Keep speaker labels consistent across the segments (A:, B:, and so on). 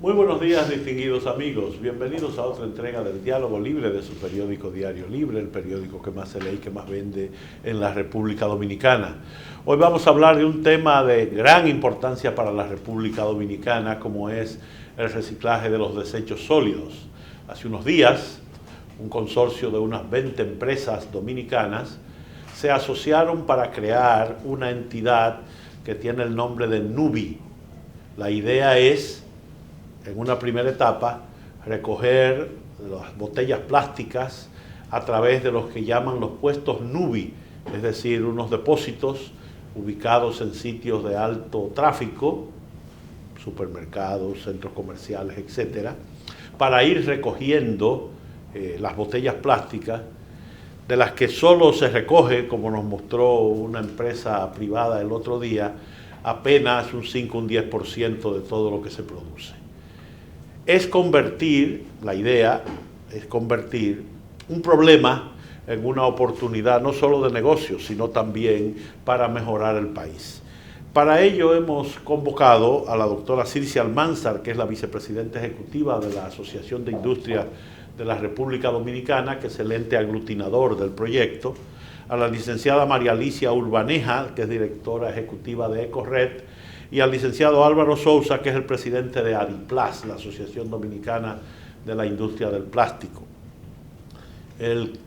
A: Muy buenos días, distinguidos amigos. Bienvenidos a otra entrega del Diálogo Libre de su periódico Diario Libre, el periódico que más se lee y que más vende en la República Dominicana. Hoy vamos a hablar de un tema de gran importancia para la República Dominicana, como es el reciclaje de los desechos sólidos. Hace unos días, un consorcio de unas 20 empresas dominicanas se asociaron para crear una entidad que tiene el nombre de NUBI. La idea es, en una primera etapa, recoger las botellas plásticas a través de los que llaman los puestos NUBI, es decir, unos depósitos ubicados en sitios de alto tráfico, supermercados, centros comerciales, etcétera, para ir recogiendo las botellas plásticas, de las que solo se recoge, como nos mostró una empresa privada el otro día, apenas un 5 o un 10% de todo lo que se produce. La idea es convertir un problema en una oportunidad no solo de negocio, sino también para mejorar el país. Para ello hemos convocado a la doctora Circe Almanzar, que es la vicepresidenta ejecutiva de la Asociación de Industrias de la República Dominicana, que es el ente aglutinador del proyecto, a la licenciada María Alicia Urbaneja, que es directora ejecutiva de EcoRed, y al licenciado Álvaro Sousa, que es el presidente de ADIPLAS, la Asociación Dominicana de la Industria del Plástico. El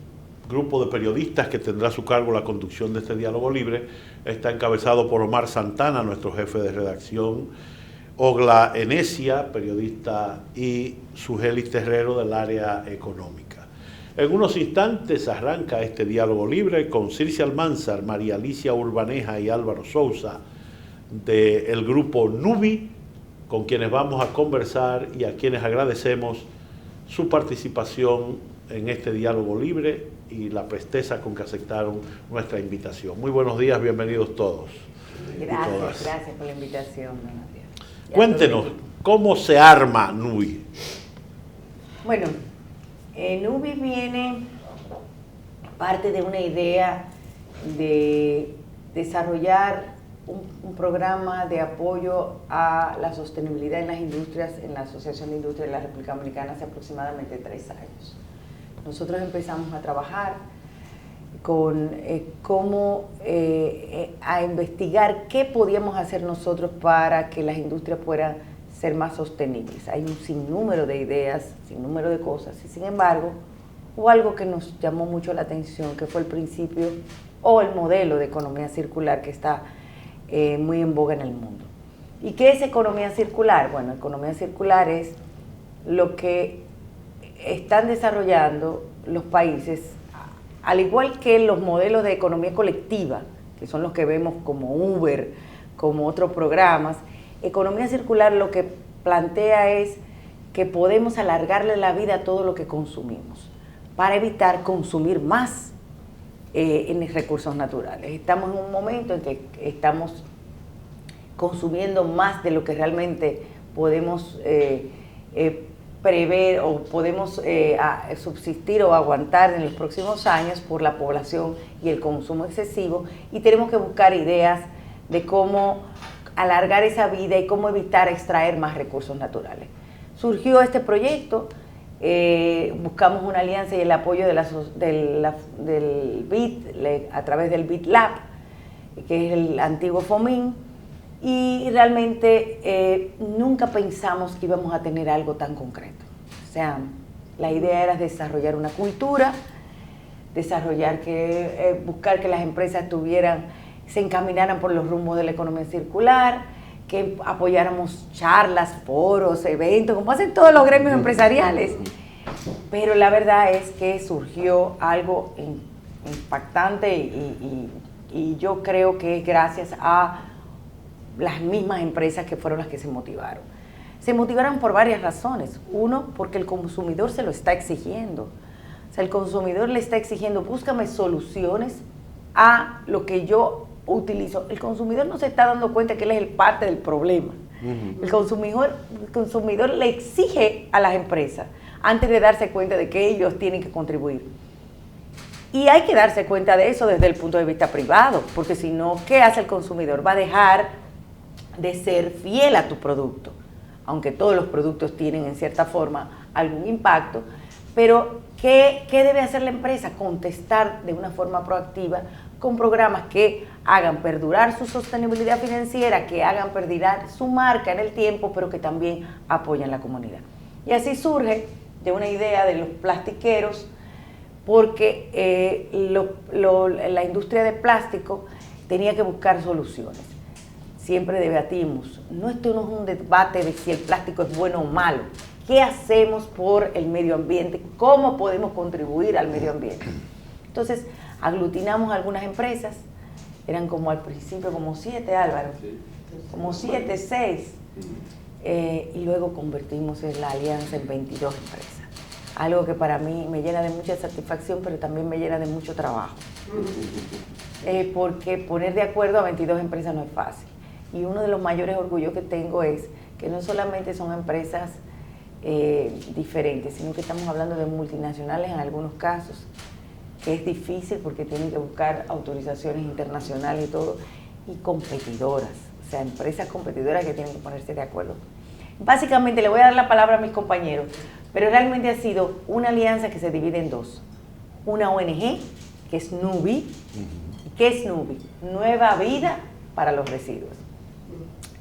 A: grupo de periodistas que tendrá a su cargo la conducción de este diálogo libre está encabezado por Omar Santana, nuestro jefe de redacción, Ogla Enesia, periodista, y Sugelis Terrero del área económica. En unos instantes arranca este diálogo libre con Circe Almanzar, María Alicia Urbaneja y Álvaro Sousa del grupo NUBI, con quienes vamos a conversar y a quienes agradecemos su participación en este diálogo libre y la presteza con que aceptaron nuestra invitación. Muy buenos días, bienvenidos todos.
B: Gracias por la invitación.
A: Cuéntenos, ¿cómo se arma NUBI?
B: Bueno, NUBI viene parte de una idea de desarrollar un programa de apoyo a la sostenibilidad en las industrias en la Asociación de Industrias de la República Dominicana hace aproximadamente 3 años. Nosotros empezamos a trabajar con a investigar qué podíamos hacer nosotros para que las industrias puedan ser más sostenibles. Hay un sinnúmero de ideas, sinnúmero de cosas, y sin embargo, hubo algo que nos llamó mucho la atención, que fue el principio o el modelo de economía circular que está muy en boga en el mundo. ¿Y qué es economía circular? Bueno, economía circular es lo que están desarrollando los países, al igual que los modelos de economía colectiva, que son los que vemos como Uber, como otros programas. Economía circular lo que plantea es que podemos alargarle la vida a todo lo que consumimos, para evitar consumir más en recursos naturales. Estamos en un momento en que estamos consumiendo más de lo que realmente podemos prever o podemos subsistir o aguantar en los próximos años por la población y el consumo excesivo, y tenemos que buscar ideas de cómo alargar esa vida y cómo evitar extraer más recursos naturales. Surgió este proyecto. Buscamos una alianza y el apoyo del BIT, a través del BIT Lab, que es el antiguo FOMIN, y realmente nunca pensamos que íbamos a tener algo tan concreto. O sea, la idea era desarrollar una cultura, buscar que las empresas se encaminaran por los rumbos de la economía circular, que apoyáramos charlas, foros, eventos, como hacen todos los gremios empresariales. Pero la verdad es que surgió algo impactante y yo creo que es gracias a las mismas empresas que fueron las que se motivaron. Se motivaron por varias razones. Uno, porque el consumidor se lo está exigiendo. O sea, el consumidor le está exigiendo, búscame soluciones a lo que yo utilizo. El consumidor no se está dando cuenta que él es el parte del problema. El consumidor le exige a las empresas antes de darse cuenta de que ellos tienen que contribuir. Y hay que darse cuenta de eso desde el punto de vista privado, porque si no, ¿qué hace el consumidor? Va a dejar de ser fiel a tu producto. aunque todos los productos tienen en cierta forma algún impacto, pero ¿qué debe hacer la empresa? Contestar de una forma proactiva con programas que hagan perdurar su sostenibilidad financiera, que hagan perdurar su marca en el tiempo, pero que también apoyen la comunidad. Y así surge de una idea de los plastiqueros, porque la industria de plástico tenía que buscar soluciones. Siempre debatimos, esto no es un debate de si el plástico es bueno o malo. ¿Qué hacemos por el medio ambiente? ¿Cómo podemos contribuir al medio ambiente? Entonces, aglutinamos algunas empresas, eran como al principio como 7, Álvaro, como 7, 6, y luego convertimos en la alianza en 22 empresas. Algo que para mí me llena de mucha satisfacción, pero también me llena de mucho trabajo. Porque poner de acuerdo a 22 empresas no es fácil. Y uno de los mayores orgullos que tengo es que no solamente son empresas diferentes, sino que estamos hablando de multinacionales en algunos casos, que es difícil porque tienen que buscar autorizaciones internacionales y todo, y competidoras, o sea, empresas competidoras que tienen que ponerse de acuerdo. Básicamente, le voy a dar la palabra a mis compañeros, pero realmente ha sido una alianza que se divide en dos. Una ONG, que es NUBI. ¿Qué es NUBI? Nueva Vida para los Residuos.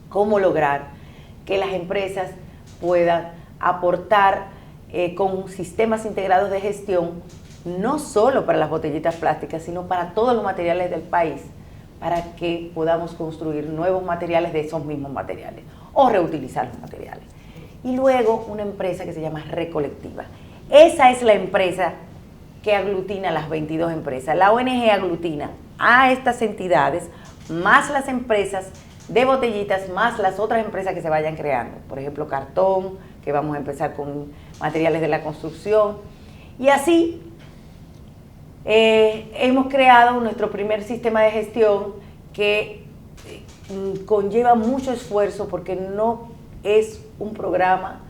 B: ¿Cómo lograr que las empresas puedan aportar con sistemas integrados de gestión, no solo para las botellitas plásticas, sino para todos los materiales del país, para que podamos construir nuevos materiales de esos mismos materiales o reutilizar los materiales? Y luego una empresa que se llama Recolectiva. Esa es la empresa que aglutina a las 22 empresas. La ONG aglutina a estas entidades, más las empresas de botellitas, más las otras empresas que se vayan creando. Por ejemplo, cartón, que vamos a empezar con materiales de la construcción. Y así hemos creado nuestro primer sistema de gestión que conlleva mucho esfuerzo, porque no es un programa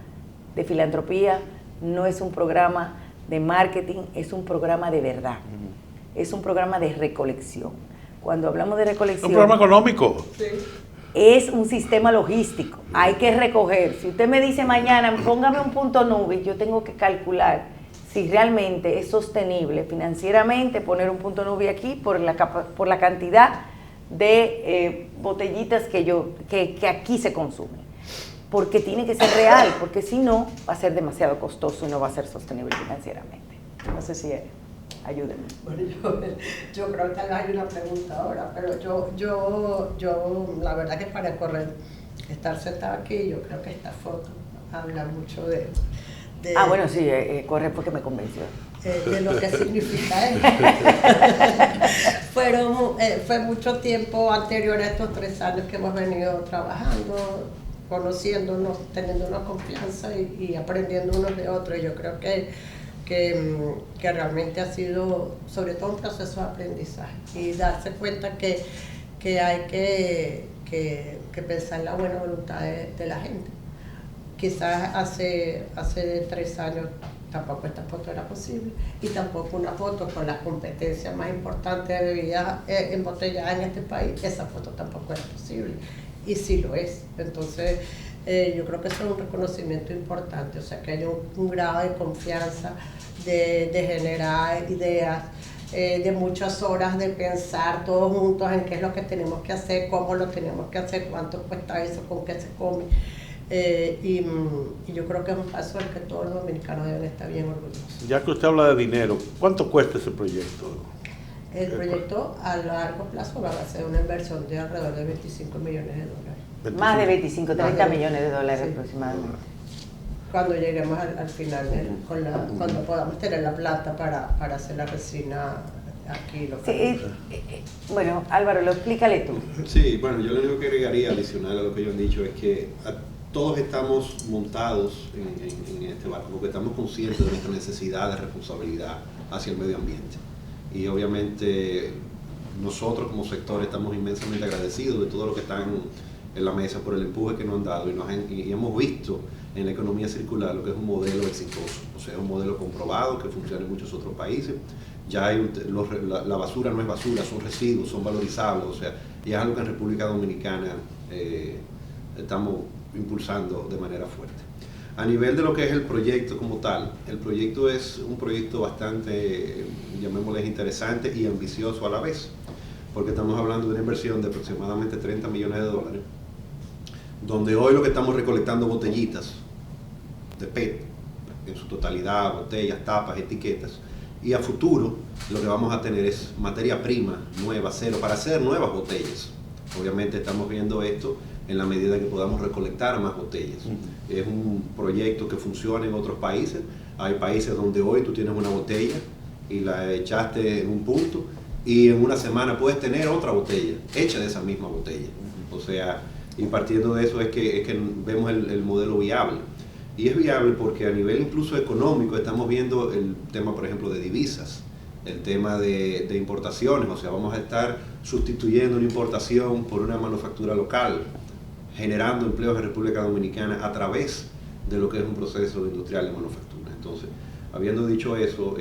B: de filantropía, no es un programa de marketing, es un programa de verdad. Es un programa de recolección. Cuando hablamos de recolección...
A: ¿Un programa económico?
B: Sí. Es un sistema logístico. Hay que recoger. Si usted me dice mañana, póngame un punto NUBI, yo tengo que calcular si realmente es sostenible financieramente poner un punto NUBI aquí por la cantidad de botellitas que aquí se consumen. Porque tiene que ser real, porque si no, va a ser demasiado costoso y no va a ser sostenible financieramente. No sé si ayúdenme.
C: Bueno, yo creo que hay una pregunta ahora, pero yo la verdad que para estar sentada aquí, yo creo que esta foto habla mucho de
B: bueno, sí, corre porque me convenció.
C: De lo que significa él. Fue mucho tiempo anterior a estos 3 años que hemos venido trabajando, conociéndonos, teniendo una confianza y aprendiendo unos de otros. Y yo creo que realmente ha sido sobre todo un proceso de aprendizaje y darse cuenta que hay que pensar en la buena voluntad de la gente. Quizás hace 3 años tampoco esta foto era posible, y tampoco una foto con las competencias más importantes de bebidas embotelladas en este país, esa foto tampoco era posible, y sí lo es. Entonces yo creo que eso es un reconocimiento importante, o sea que hay un grado de confianza, de generar ideas, de muchas horas de pensar todos juntos en qué es lo que tenemos que hacer, cómo lo tenemos que hacer, cuánto cuesta eso, con qué se come. Y yo creo que es un paso al que todos los dominicanos deben estar bien orgullosos.
A: Ya que usted habla de dinero, ¿cuánto cuesta ese proyecto?
C: El proyecto a largo plazo va a ser una inversión de alrededor de 25 millones de dólares.
A: 25.
B: Más de 25, 30 millones de dólares sí, aproximadamente.
C: Cuando lleguemos al final, cuando podamos tener la plata para hacer la resina aquí local.
B: Sí, bueno, Álvaro, explícale tú.
D: Sí, bueno, yo lo único que agregaría adicional a lo que ellos han dicho es que todos estamos montados en este barco porque estamos conscientes de nuestra necesidad de responsabilidad hacia el medio ambiente. Y obviamente nosotros como sector estamos inmensamente agradecidos de todo lo que están en la mesa por el empuje que nos han dado y hemos visto en la economía circular lo que es un modelo exitoso, o sea, un modelo comprobado que funciona en muchos otros países. Ya hay la basura no es basura, son residuos, son valorizables, o sea, y es algo que en República Dominicana estamos impulsando de manera fuerte. A nivel de lo que es el proyecto como tal, el proyecto es un proyecto bastante, llamémosle, interesante y ambicioso a la vez, porque estamos hablando de una inversión de aproximadamente $30 millones, donde hoy lo que estamos recolectando botellitas de PET, en su totalidad, botellas, tapas, etiquetas, y a futuro lo que vamos a tener es materia prima nueva, cero, para hacer nuevas botellas. Obviamente estamos viendo esto en la medida que podamos recolectar más botellas. Es un proyecto que funciona en otros países. Hay países donde hoy tú tienes una botella y la echaste en un punto y en una semana puedes tener otra botella hecha de esa misma botella. O sea, y partiendo de eso es que vemos el modelo viable. Y es viable porque a nivel incluso económico estamos viendo el tema, por ejemplo, de divisas, el tema de importaciones. O sea, vamos a estar sustituyendo una importación por una manufactura local, generando empleos en República Dominicana a través de lo que es un proceso industrial de manufactura. Entonces, habiendo dicho eso,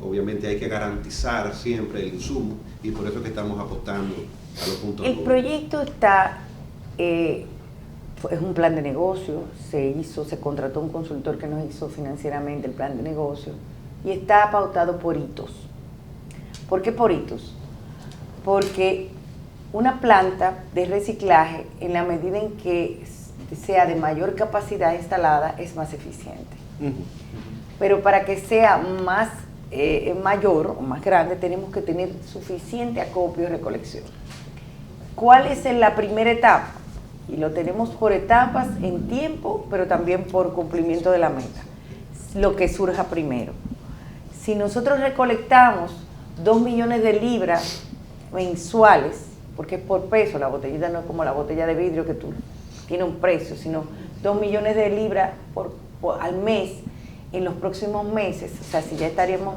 D: obviamente hay que garantizar siempre el insumo y por eso es que estamos apostando a los puntos.
B: El proyecto está, es un plan de negocio, se contrató un consultor que nos hizo financieramente el plan de negocio y está pautado por hitos. ¿Por qué por hitos? Porque una planta de reciclaje, en la medida en que sea de mayor capacidad instalada, es más eficiente. Pero para que sea más mayor o más grande, tenemos que tener suficiente acopio y recolección. ¿Cuál es la primera etapa? Y lo tenemos por etapas en tiempo, pero también por cumplimiento de la meta. Lo que surja primero. Si nosotros recolectamos 2 millones de libras mensuales, porque es por peso, la botellita no es como la botella de vidrio que tú tiene un precio, sino 2 millones de libras al mes, en los próximos meses, o sea, si ya estaríamos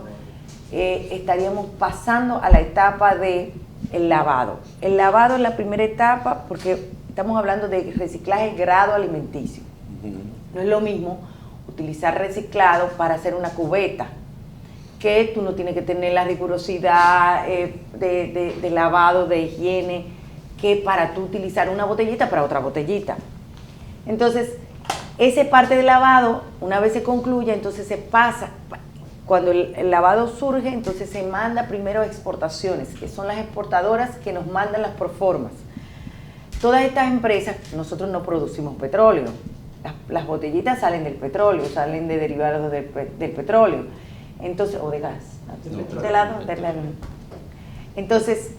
B: pasando a la etapa de el lavado. El lavado es la primera etapa porque estamos hablando de reciclaje grado alimenticio. No es lo mismo utilizar reciclado para hacer una cubeta, que tú no tienes que tener la rigurosidad de lavado, de higiene, que para tú utilizar una botellita para otra botellita. Entonces, esa parte de lavado, una vez se concluye, entonces se pasa, cuando el lavado surge, entonces se manda primero a exportaciones, que son las exportadoras que nos mandan las proformas. Todas estas empresas, nosotros no producimos petróleo, las botellitas salen del petróleo, salen de derivados del petróleo. Entonces, o de gas, entonces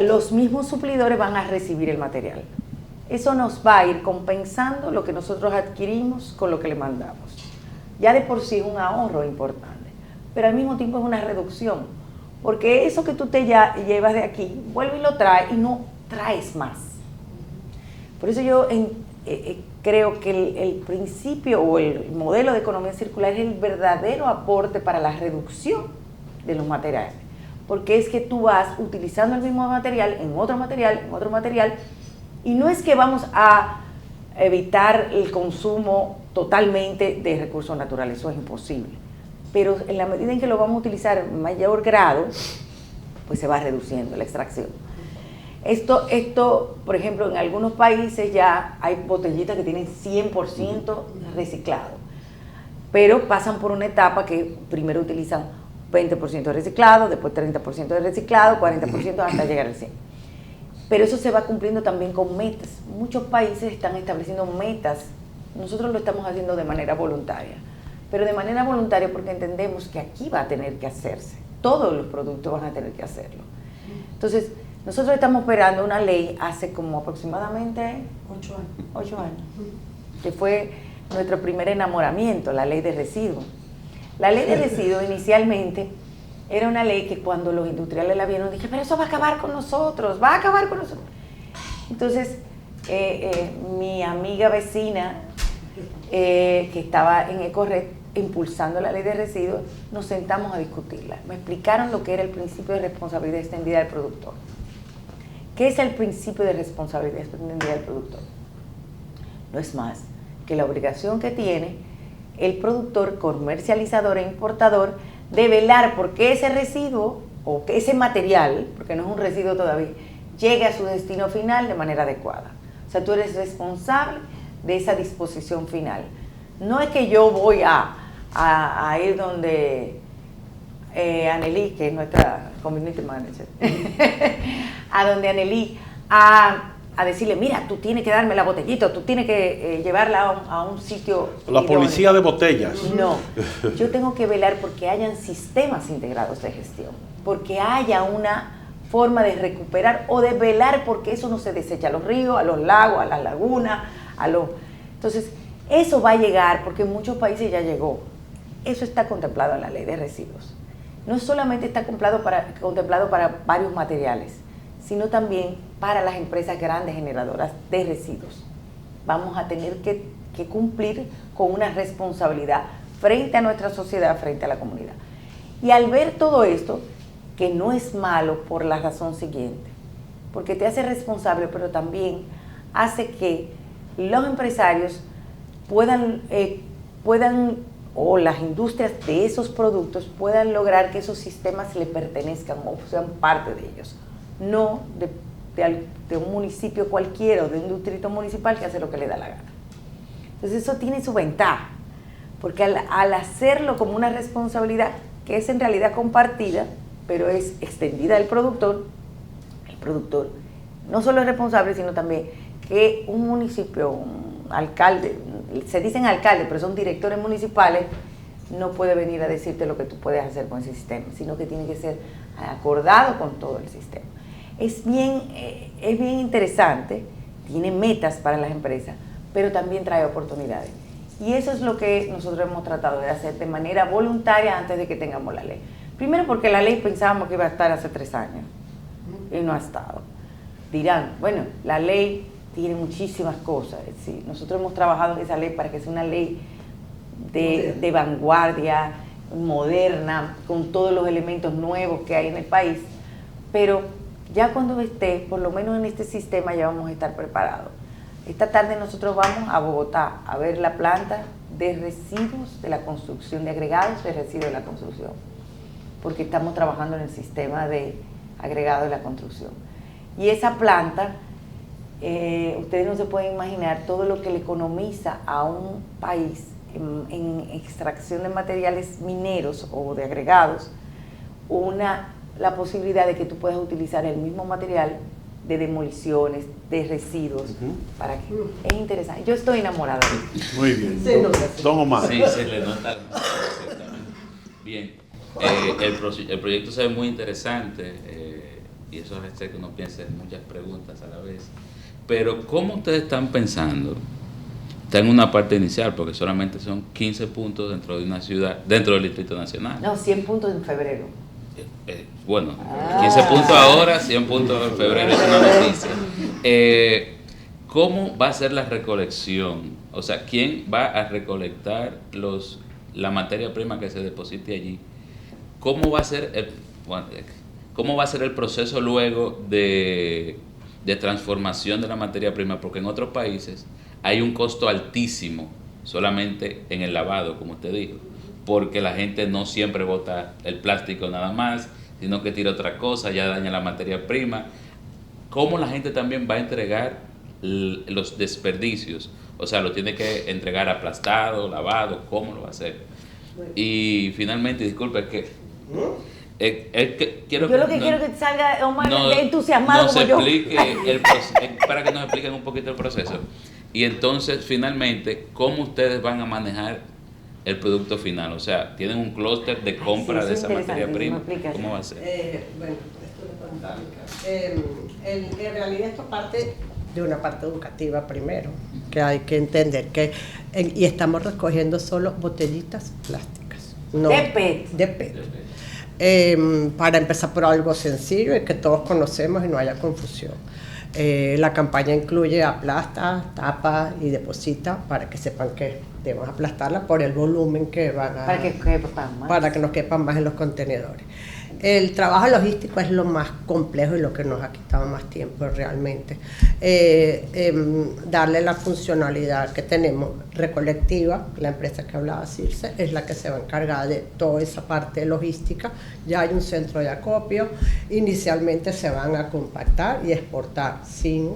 B: los mismos suplidores van a recibir el material. Eso nos va a ir compensando lo que nosotros adquirimos con lo que le mandamos. Ya de por sí es un ahorro importante, pero al mismo tiempo es una reducción, porque eso que tú te llevas de aquí, vuelve y lo traes y no traes más. Por eso yo creo que el principio o el modelo de economía circular es el verdadero aporte para la reducción de los materiales, porque es que tú vas utilizando el mismo material en otro material, en otro material, y no es que vamos a evitar el consumo totalmente de recursos naturales, eso es imposible, pero en la medida en que lo vamos a utilizar en mayor grado, pues se va reduciendo la extracción. Esto, por ejemplo, en algunos países ya hay botellitas que tienen 100% reciclado, pero pasan por una etapa que primero utilizan 20% de reciclado, después 30% de reciclado, 40% hasta llegar al 100%. Pero eso se va cumpliendo también con metas. Muchos países están estableciendo metas, nosotros lo estamos haciendo de manera voluntaria, pero de manera voluntaria porque entendemos que aquí va a tener que hacerse, todos los productos van a tener que hacerlo. Entonces, nosotros estamos esperando una ley hace como aproximadamente 8 años, que fue nuestro primer enamoramiento, la ley de residuos. La ley de residuos inicialmente era una ley que cuando los industriales la vieron, dije, pero eso va a acabar con nosotros, va a acabar con nosotros. Entonces, mi amiga vecina, que estaba en Ecored, impulsando la ley de residuos, nos sentamos a discutirla. Me explicaron lo que era el principio de responsabilidad extendida del productor. ¿Qué es el principio de responsabilidad extendida del productor? No es más que la obligación que tiene el productor, comercializador e importador de velar porque ese residuo o que ese material, porque no es un residuo todavía, llegue a su destino final de manera adecuada. O O sea, tú eres responsable de esa disposición final. No es que yo voy a ir donde Anneli, que es nuestra community manager, a donde Anneli, a decirle, mira, tú tienes que darme la botellita, tú tienes que llevarla a un sitio.
A: La policía de botellas.
B: No, yo tengo que velar porque hayan sistemas integrados de gestión, porque haya una forma de recuperar o de velar porque eso no se desecha a los ríos, a los lagos, a las lagunas, Entonces, eso va a llegar porque en muchos países ya llegó. Eso está contemplado en la ley de residuos. No solamente está contemplado para varios materiales, sino también para las empresas grandes generadoras de residuos. Vamos a tener que cumplir con una responsabilidad frente a nuestra sociedad, frente a la comunidad. Y al ver todo esto, que no es malo por la razón siguiente, porque te hace responsable, pero también hace que los empresarios puedan o las industrias de esos productos puedan lograr que esos sistemas le pertenezcan o sean parte de ellos, no de un municipio cualquiera o de un distrito municipal que hace lo que le da la gana. Entonces eso tiene su ventaja, porque al hacerlo como una responsabilidad que es en realidad compartida, pero es extendida al productor, el productor no solo es responsable, sino también que un municipio, un alcalde, se dicen alcaldes, pero son directores municipales, no puede venir a decirte lo que tú puedes hacer con ese sistema, sino que tiene que ser acordado con todo el sistema. Es bien interesante, tiene metas para las empresas, pero también trae oportunidades. Y eso es lo que nosotros hemos tratado de hacer de manera voluntaria antes de que tengamos la ley. Primero porque la ley pensábamos que iba a estar hace 3 años y no ha estado. Dirán, bueno, la ley tiene muchísimas cosas. Es decir, nosotros hemos trabajado en esa ley para que sea una ley de vanguardia, moderna, con todos los elementos nuevos que hay en el país, pero ya cuando esté, por lo menos en este sistema, ya vamos a estar preparados. Esta tarde nosotros vamos a Bogotá a ver la planta de residuos de la construcción, de agregados de residuos de la construcción, porque estamos trabajando en el sistema de agregado de la construcción. Y esa planta, ustedes no se pueden imaginar todo lo que le economiza a un país en extracción de materiales mineros o de agregados, la posibilidad de que tú puedas utilizar el mismo material de demoliciones, de residuos, para que es interesante. Yo estoy enamorada de esto.
A: Muy bien.
C: Sí,
A: Don Omar.
E: Sí, se le nota. Bien. El proyecto se ve muy interesante y eso hace que uno piense en muchas preguntas a la vez. Pero ¿cómo ustedes están pensando? Está en una parte inicial, porque solamente son 15 puntos dentro de una ciudad, dentro del Distrito Nacional.
B: No, 100 puntos en febrero.
E: Bueno, 15 puntos ahora, 100 puntos en febrero, es una noticia. ¿Cómo va a ser la recolección? O sea, ¿quién va a recolectar la materia prima que se deposite allí? ¿Cómo va a ser el proceso luego de transformación de la materia prima? Porque en otros países hay un costo altísimo solamente en el lavado, como usted dijo, porque la gente no siempre bota el plástico nada más, sino que tira otra cosa, ya daña la materia prima. ¿Cómo la gente también va a entregar los desperdicios? O sea, lo tiene que entregar aplastado, lavado, ¿cómo lo va a hacer? Y finalmente, disculpe, quiero
B: que salga Omar entusiasmado como yo.
E: Para que nos expliquen un poquito el proceso. Y entonces, finalmente, ¿cómo ustedes van a manejar el producto final? O sea, ¿tienen un clúster de compra de esa materia prima? ¿Cómo va a ser?
C: Bueno, esto es fantástico. En realidad esto parte de una parte educativa primero, que hay que entender que y estamos recogiendo solo botellitas plásticas. No, de PET. Para empezar por algo sencillo y que todos conocemos y no haya confusión. La campaña incluye aplasta, tapa y deposita para que sepan que debemos aplastarla por el volumen que van a... Para que nos quepan más en los contenedores. El trabajo logístico es lo más complejo y lo que nos ha quitado más tiempo realmente. Darle la funcionalidad que tenemos recolectiva, la empresa que hablaba Circe, es la que se va a encargar de toda esa parte logística. Ya hay un centro de acopio, inicialmente se van a compactar y exportar sin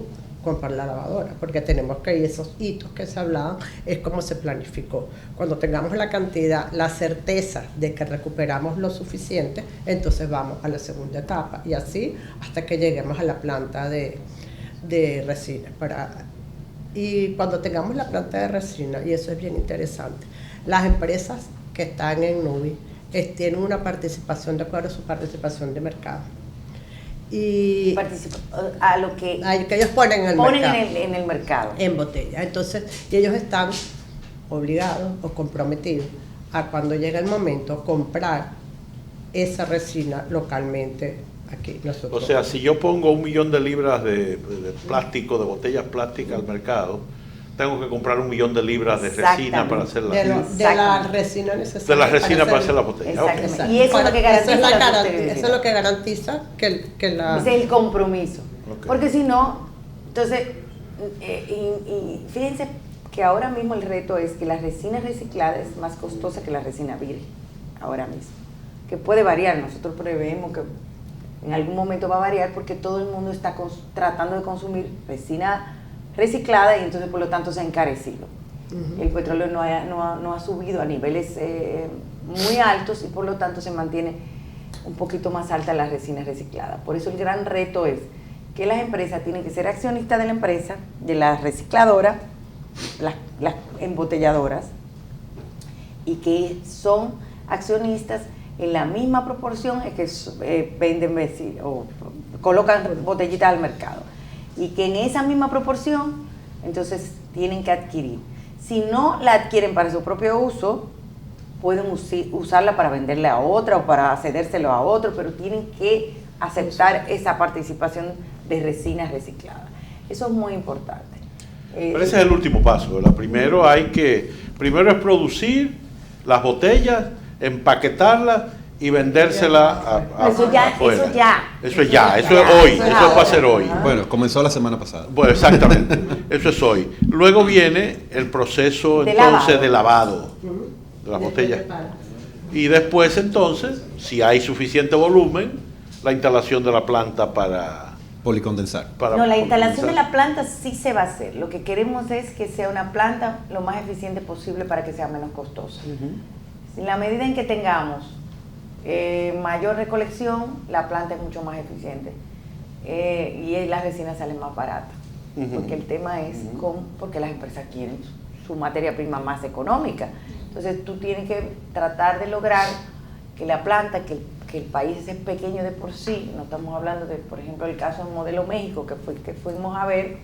C: comprar la lavadora, porque tenemos que ir esos hitos que se hablaban, es como se planificó. Cuando tengamos la cantidad, la certeza de que recuperamos lo suficiente, entonces vamos a la segunda etapa y así hasta que lleguemos a la planta de resina. Y cuando tengamos la planta de resina, y eso es bien interesante, las empresas que están en NUBI tienen una participación de acuerdo a su participación de mercado. Y
B: a lo que
C: ellos ponen en el mercado.
B: En el mercado.
C: En botella. Entonces, y ellos están obligados o comprometidos a cuando llega el momento comprar esa resina localmente aquí nosotros.
A: O sea, si yo pongo 1 millón de libras de plástico, de botellas plásticas al mercado, tengo que comprar 1 millón de libras de resina para hacer la
C: de la resina necesaria.
A: De la resina para hacer la botella.
B: Exactamente.
A: Okay.
B: Y eso es lo que garantiza
C: eso es lo que garantiza que la...
B: Es el compromiso.
A: Okay.
B: Porque si no, entonces, y fíjense que ahora mismo el reto es que la resina reciclada es más costosa que la resina virgen, ahora mismo. Que puede variar, nosotros prevemos que en algún momento va a variar porque todo el mundo está tratando de consumir resina reciclada y entonces por lo tanto se ha encarecido. El petróleo no ha subido a niveles muy altos y por lo tanto se mantiene un poquito más alta la resina reciclada. Por eso el gran reto es que las empresas tienen que ser accionistas de la empresa, de la recicladora, las embotelladoras, y que son accionistas en la misma proporción en que venden o colocan botellitas al mercado. Y que en esa misma proporción, entonces, tienen que adquirir. Si no la adquieren para su propio uso, pueden usarla para venderle a otra o para cedérselo a otro, pero tienen que aceptar esa participación de resina reciclada. Eso es muy importante.
A: Pero ese es el último paso, ¿verdad? Primero es producir las botellas, empaquetarlas y vendérsela afuera. Eso es hoy, eso va a ser hoy.
D: Bueno, comenzó la semana pasada.
A: Bueno, exactamente, eso es hoy. Luego viene el proceso entonces de lavado de las botellas. Y después entonces, si hay suficiente volumen, la instalación de la planta para
D: policondensar.
B: La instalación de la planta sí se va a hacer. Lo que queremos es que sea una planta lo más eficiente posible para que sea menos costosa. En la medida en que tengamos mayor recolección, la planta es mucho más eficiente y las resinas salen más baratas, porque el tema es porque las empresas quieren su materia prima más económica. Entonces tú tienes que tratar de lograr que la planta, que el país es pequeño de por sí, no estamos hablando de, por ejemplo, el caso en Modelo México, que fuimos a ver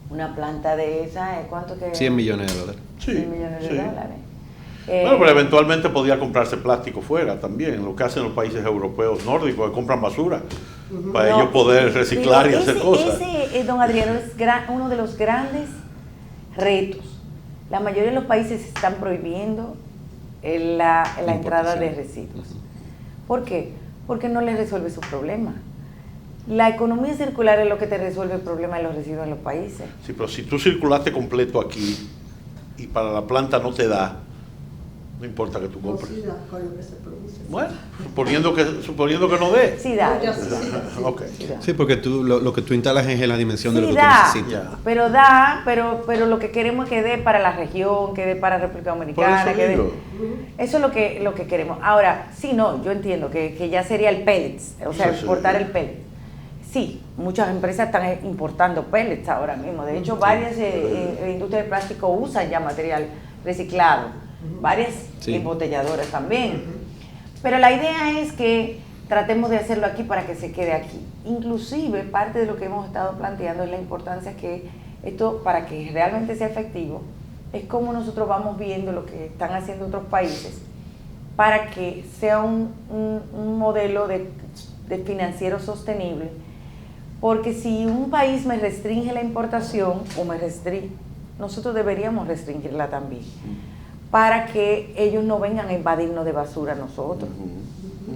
B: una planta de esa, ¿cuánto que?
D: $100 millones.
B: 100 millones de dólares.
A: Bueno, pero eventualmente podría comprarse plástico fuera también, lo que hacen los países europeos nórdicos, que compran basura para ellos poder reciclar y hacer cosas.
B: Ese, don Adriano, es uno de los grandes retos. La mayoría de los países están prohibiendo la entrada de residuos. ¿Por qué? Porque no les resuelve su problema. La economía circular es lo que te resuelve el problema de los residuos en los países.
A: Sí, pero si tú circulaste completo aquí y para la planta no te da, no importa que tú compres.
C: No, sí da con lo que se produce.
A: Bueno, suponiendo que no dé.
B: Sí da.
A: Okay.
D: Sí, porque tú lo que tú instalas es en la dimensión de lo que
B: da,
D: tú necesitas.
B: Pero lo que queremos es que dé para la región, que dé para República Dominicana, que dé. Eso es lo que queremos. Ahora, sí, no, yo entiendo que ya sería el pellets, o sea, exportar el pellet. Sí, muchas empresas están importando pellets ahora mismo. De hecho, varias industrias de plástico usan ya material reciclado. Varias embotelladoras también. Pero la idea es que tratemos de hacerlo aquí para que se quede aquí. Inclusive, parte de lo que hemos estado planteando es la importancia que esto, para que realmente sea efectivo, es como nosotros vamos viendo lo que están haciendo otros países para que sea un modelo de financiero sostenible. Porque si un país me restringe la importación nosotros deberíamos restringirla también, para que ellos no vengan a invadirnos de basura a nosotros.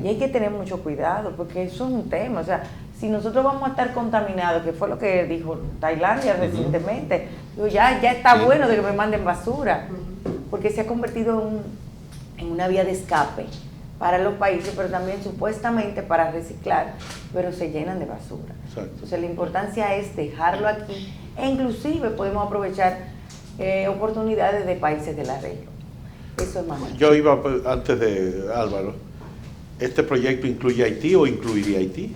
B: Y hay que tener mucho cuidado, porque eso es un tema. O sea, si nosotros vamos a estar contaminados, que fue lo que dijo Tailandia recientemente, digo, ya está bueno de que me manden basura, porque se ha convertido en una vía de escape para los países, pero también supuestamente para reciclar, pero se llenan de basura.
A: Exacto.
B: Entonces la importancia es dejarlo aquí e inclusive podemos aprovechar oportunidades de países de la región. Eso es más.
A: Yo iba, antes de Álvaro, ¿este proyecto incluye Haití o incluiría Haití?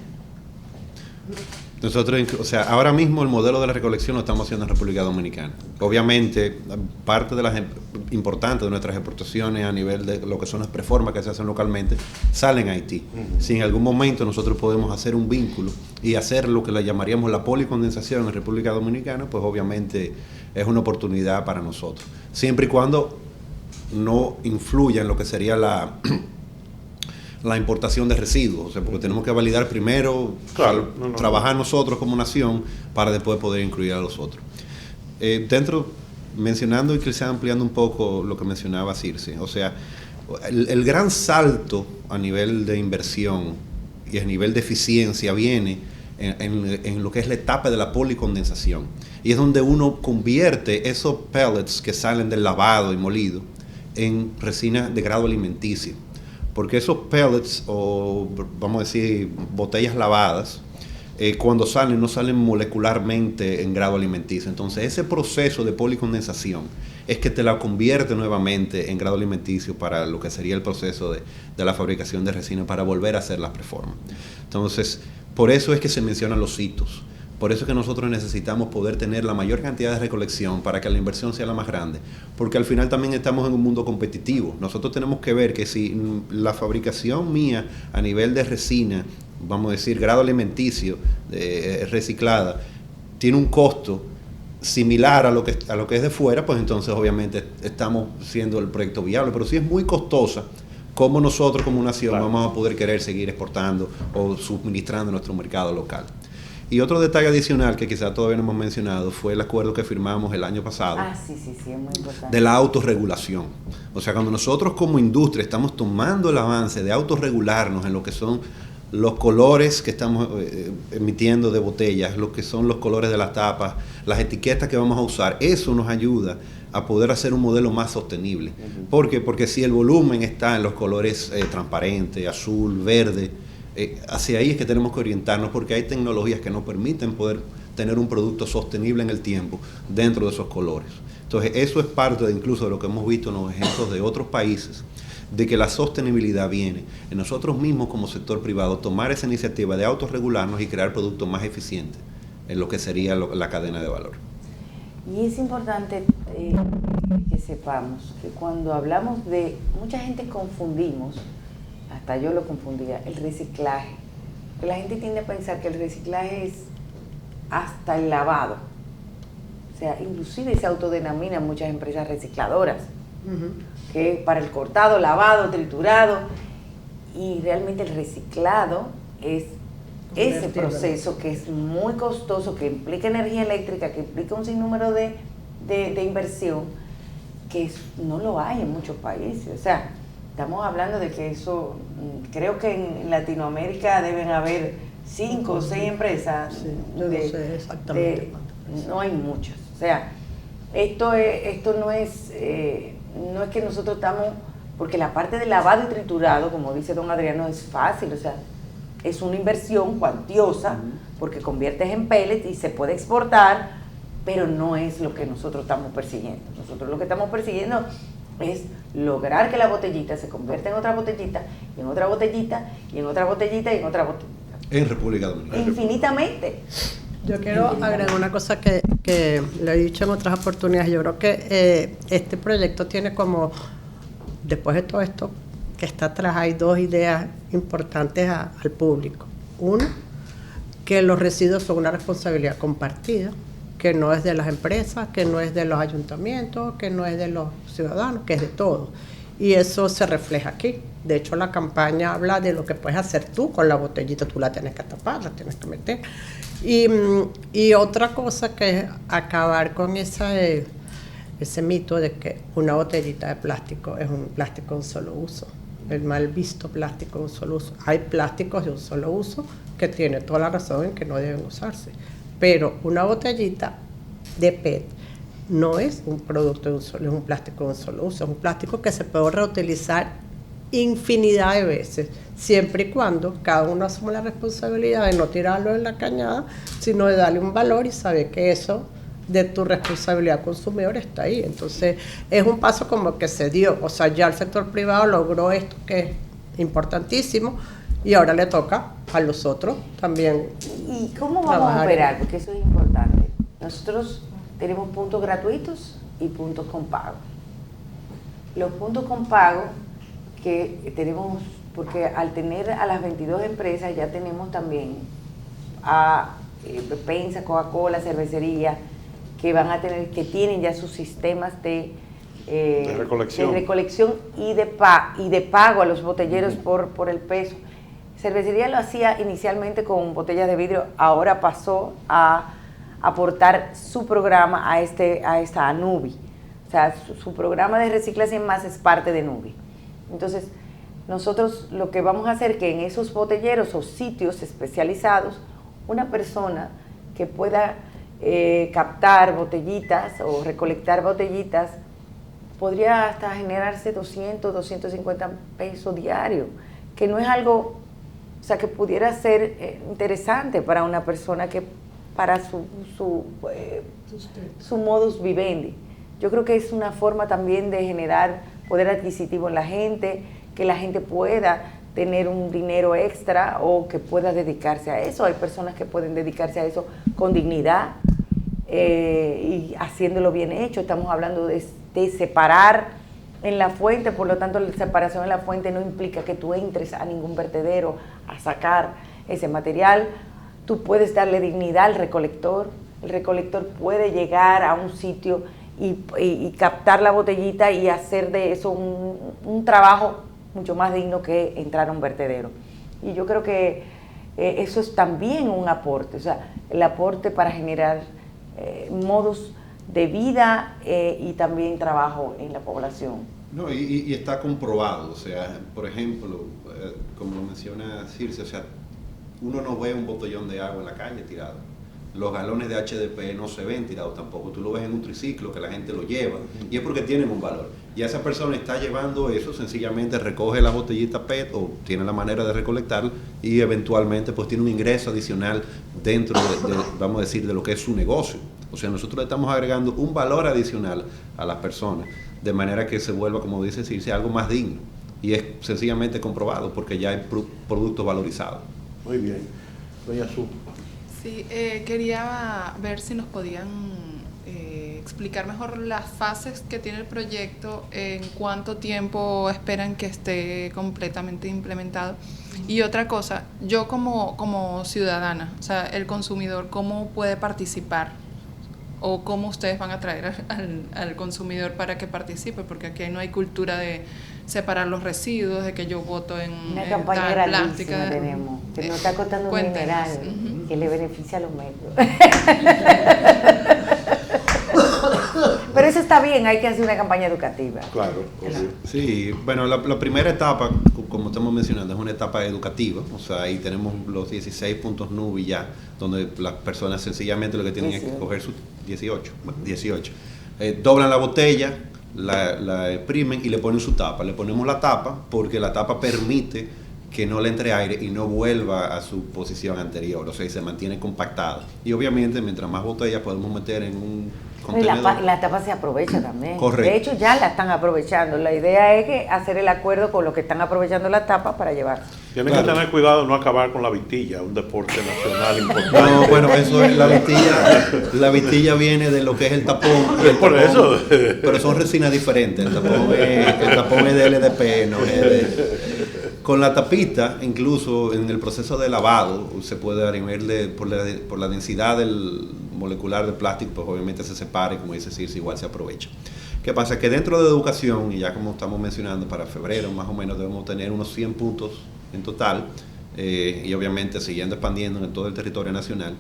D: Nosotros, o sea, ahora mismo el modelo de la recolección lo estamos haciendo en República Dominicana. Obviamente, parte de las importantes de nuestras exportaciones a nivel de lo que son las preformas que se hacen localmente, salen a Haití. Si en algún momento nosotros podemos hacer un vínculo y hacer lo que le llamaríamos la policondensación en República Dominicana, pues obviamente es una oportunidad para nosotros. Siempre y cuando no influya en lo que sería la importación de residuos, o sea, porque tenemos que validar primero,
A: Claro,
D: trabajar nosotros como nación para después poder incluir a los otros. Mencionando y quizá ampliando un poco lo que mencionaba Circe, o sea, el gran salto a nivel de inversión y a nivel de eficiencia viene en lo que es la etapa de la policondensación, y es donde uno convierte esos pellets que salen del lavado y molido en resina de grado alimenticio. Porque esos pellets, o vamos a decir botellas lavadas, cuando salen, no salen molecularmente en grado alimenticio. Entonces ese proceso de policondensación es que te la convierte nuevamente en grado alimenticio para lo que sería el proceso de la fabricación de resina para volver a hacer las preformas. Entonces, por eso es que se mencionan los hitos. Por eso es que nosotros necesitamos poder tener la mayor cantidad de recolección para que la inversión sea la más grande, porque al final también estamos en un mundo competitivo. Nosotros tenemos que ver que si la fabricación mía a nivel de resina, vamos a decir grado alimenticio reciclada, tiene un costo similar a lo que es de fuera, pues entonces obviamente estamos siendo el proyecto viable. Pero si es muy costosa, ¿cómo nosotros como nación vamos a poder querer seguir exportando o suministrando nuestro mercado local? Y otro detalle adicional que quizás todavía no hemos mencionado fue el acuerdo que firmamos el año pasado.
B: Sí, es muy importante.
D: De la autorregulación. O sea, cuando nosotros como industria estamos tomando el avance de autorregularnos en lo que son los colores que estamos emitiendo de botellas, lo que son los colores de las tapas, las etiquetas que vamos a usar, eso nos ayuda a poder hacer un modelo más sostenible. ¿Por qué? Porque si el volumen está en los colores transparente, azul, verde, hacia ahí es que tenemos que orientarnos, porque hay tecnologías que nos permiten poder tener un producto sostenible en el tiempo dentro de esos colores. Entonces eso es parte incluso de lo que hemos visto en los ejemplos de otros países, de que la sostenibilidad viene en nosotros mismos como sector privado, tomar esa iniciativa de autorregularnos y crear productos más eficientes en lo que sería la cadena de valor.
B: Y es importante que sepamos que cuando hablamos de, mucha gente confundimos, hasta yo lo confundía, el reciclaje. La gente tiende a pensar que el reciclaje es hasta el lavado. O sea, inclusive se autodenominan muchas empresas recicladoras, que para el cortado, lavado, triturado, y realmente el reciclado es ese proceso que es muy costoso, que implica energía eléctrica, que implica un sinnúmero de inversión, que no lo hay en muchos países. O sea, estamos hablando de que eso, creo que en Latinoamérica deben haber 5 o 6 empresas.
C: Sí, yo no sé exactamente cuántas.
B: No hay muchas. O sea, esto no es que nosotros estamos, porque la parte de lavado y triturado, como dice don Adriano, es fácil. O sea, es una inversión cuantiosa, porque conviertes en pellets y se puede exportar, pero no es lo que nosotros estamos persiguiendo. Nosotros lo que estamos persiguiendo es lograr que la botellita se convierta en otra botellita, y en otra botellita, y en otra botellita, y en otra botellita.
D: En República Dominicana.
B: Infinitamente.
C: Yo quiero agregar una cosa que lo he dicho en otras oportunidades. Yo creo que este proyecto tiene como, después de todo esto que está atrás, hay 2 ideas importantes al público. Una, que los residuos son una responsabilidad compartida, que no es de las empresas, que no es de los ayuntamientos, que no es de los ciudadanos, que es de todos. Y eso se refleja aquí. De hecho, la campaña habla de lo que puedes hacer tú con la botellita. Tú la tienes que tapar, la tienes que meter. Y otra cosa que es acabar con ese mito de que una botellita de plástico es un plástico de un solo uso. El mal visto plástico de un solo uso. Hay plásticos de un solo uso que tiene toda la razón en que no deben usarse. Pero una botellita de PET no es un producto de un solo, es un plástico de un solo uso, es un plástico que se puede reutilizar infinidad de veces, siempre y cuando cada uno asume la responsabilidad de no tirarlo en la cañada, sino de darle un valor y saber que eso de tu responsabilidad consumidor está ahí. Entonces es un paso como que se dio, o sea, ya el sector privado logró esto que es importantísimo y ahora le toca a los otros también.
B: ¿Y cómo vamos a operar? Porque eso es importante. Nosotros tenemos puntos gratuitos y puntos con pago. Los puntos con pago que tenemos, porque al tener a las 22 empresas ya tenemos también a Pensa, Coca-Cola, cervecería, que van a tener, que tienen ya sus sistemas de recolección y de pago a los botelleros por el peso. Cervecería lo hacía inicialmente con botellas de vidrio, ahora pasó a aportar su programa a esta Nubi. O sea, su programa de reciclación más es parte de Nubi. Entonces, nosotros lo que vamos a hacer es que en esos botelleros o sitios especializados, una persona que pueda captar botellitas o recolectar botellitas, podría hasta generarse 200, 250 pesos diarios, que no es algo, o sea, que pudiera ser interesante para una persona que para su modus vivendi. Yo creo que es una forma también de generar poder adquisitivo en la gente, que la gente pueda tener un dinero extra o que pueda dedicarse a eso. Hay personas que pueden dedicarse a eso con dignidad y haciéndolo bien hecho. Estamos hablando de separar en la fuente, por lo tanto la separación en la fuente no implica que tú entres a ningún vertedero a sacar ese material. Tú puedes darle dignidad al recolector. El recolector puede llegar a un sitio y captar la botellita y hacer de eso un trabajo mucho más digno que entrar a un vertedero. Y yo creo que eso es también un aporte, o sea, el aporte para generar modos de vida y también trabajo en la población.
D: No, y está comprobado, o sea, por ejemplo, como lo menciona Circe, o sea, uno no ve un botellón de agua en la calle tirado. Los galones de HDP no se ven tirados tampoco. Tú lo ves en un triciclo que la gente lo lleva y es porque tienen un valor. Y esa persona está llevando eso, sencillamente recoge la botellita PET o tiene la manera de recolectarla y eventualmente pues tiene un ingreso adicional dentro de vamos a decir, de lo que es su negocio. O sea, nosotros le estamos agregando un valor adicional a las personas de manera que se vuelva, como dice Circe, algo más digno. Y es sencillamente comprobado porque ya hay productos valorizados.
A: Muy bien. Doña Su.
F: Sí, quería ver si nos podían explicar mejor las fases que tiene el proyecto, en cuánto tiempo esperan que esté completamente implementado. Y otra cosa, yo como ciudadana, o sea, el consumidor, ¿cómo puede participar? ¿O cómo ustedes van a traer al consumidor para que participe? Porque aquí no hay cultura de separar los residuos, de que yo voto en
B: una campaña grandísima
F: plástica.
B: Tenemos, que nos está costando un mineral, que le beneficia a los medios. Pero eso está bien, hay que hacer una campaña educativa.
A: Claro.
D: Sí, bueno, la primera etapa, como estamos mencionando, es una etapa educativa, o sea, ahí tenemos los 16 puntos Nubi ya, donde las personas sencillamente lo que tienen 18. Es que coger sus 18, doblan la botella, la exprimen y le ponen su tapa. Le ponemos la tapa porque la tapa permite que no le entre aire y no vuelva a su posición anterior, o sea, y se mantiene compactada. Y obviamente, mientras más botellas podemos meter en un contenedor.
B: La tapa se aprovecha también.
D: Correcto.
B: De hecho, ya la están aprovechando. La idea es que hacer el acuerdo con los que están aprovechando la tapa para llevarse.
A: Tienen que tener cuidado de no acabar con la vitilla, un deporte nacional importante.
D: No, bueno, eso es la vitilla viene de lo que es el tapón.
A: Por eso.
D: Pero son resinas diferentes. El tapón es de LDP, no es de... Con la tapita, incluso en el proceso de lavado, se puede a nivel por la densidad molecular del plástico, pues obviamente se separa y como dice Circe, igual se aprovecha. ¿Qué pasa? Que dentro de educación, y ya como estamos mencionando, para febrero más o menos debemos tener unos 100 puntos en total, y obviamente siguiendo expandiendo en todo el territorio nacional.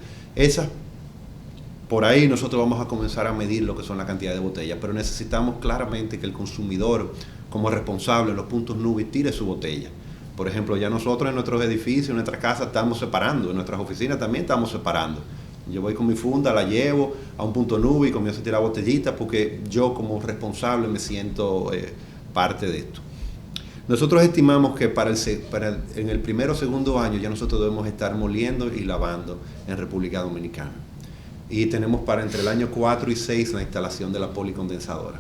D: Por ahí nosotros vamos a comenzar a medir lo que son la cantidad de botellas, pero necesitamos claramente que el consumidor, como responsable de los puntos Nubi, tire su botella. Por ejemplo, ya nosotros en nuestros edificios, en nuestras casas estamos separando, en nuestras oficinas también estamos separando. Yo voy con mi funda, la llevo a un punto Nubi y comienzo a tirar botellitas porque yo como responsable me siento parte de esto. Nosotros estimamos que en el primero o segundo año ya nosotros debemos estar moliendo y lavando en República Dominicana. Y tenemos para entre el año 4 y 6 la instalación de la policondensadora.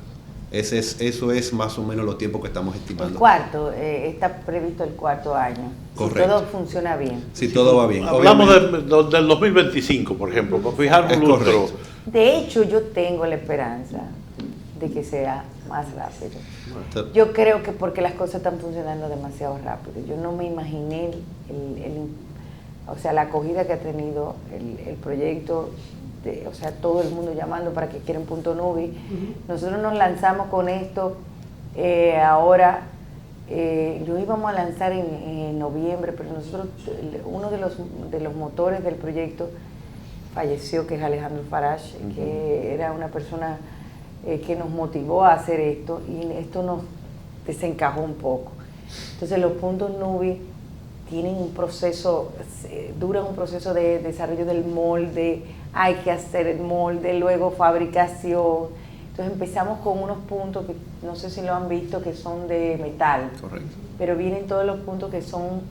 D: Eso es más o menos los tiempos que estamos estimando.
B: El cuarto, está previsto el cuarto año.
D: Correcto.
B: Si todo funciona bien.
D: Si todo va bien.
A: Hablamos del 2025, por ejemplo, para fijar un lustro.
D: Correcto.
B: De hecho, yo tengo la esperanza de que sea más rápido. Yo creo que porque las cosas están funcionando demasiado rápido. Yo no me imaginé o sea, la acogida que ha tenido el proyecto, o sea, todo el mundo llamando para que quieran Punto Nubi. Nosotros nos lanzamos con esto ahora, lo íbamos a lanzar en noviembre, pero nosotros, uno de los motores del proyecto falleció, que es Alejandro Farage, que era una persona que nos motivó a hacer esto, y esto nos desencajó un poco. Entonces los Puntos Nubi tienen un proceso, duran un proceso de desarrollo del molde, hay que hacer el molde, luego fabricación. Entonces empezamos con unos puntos que no sé si lo han visto, que son de metal.
D: Correcto.
B: Pero vienen todos los puntos que son,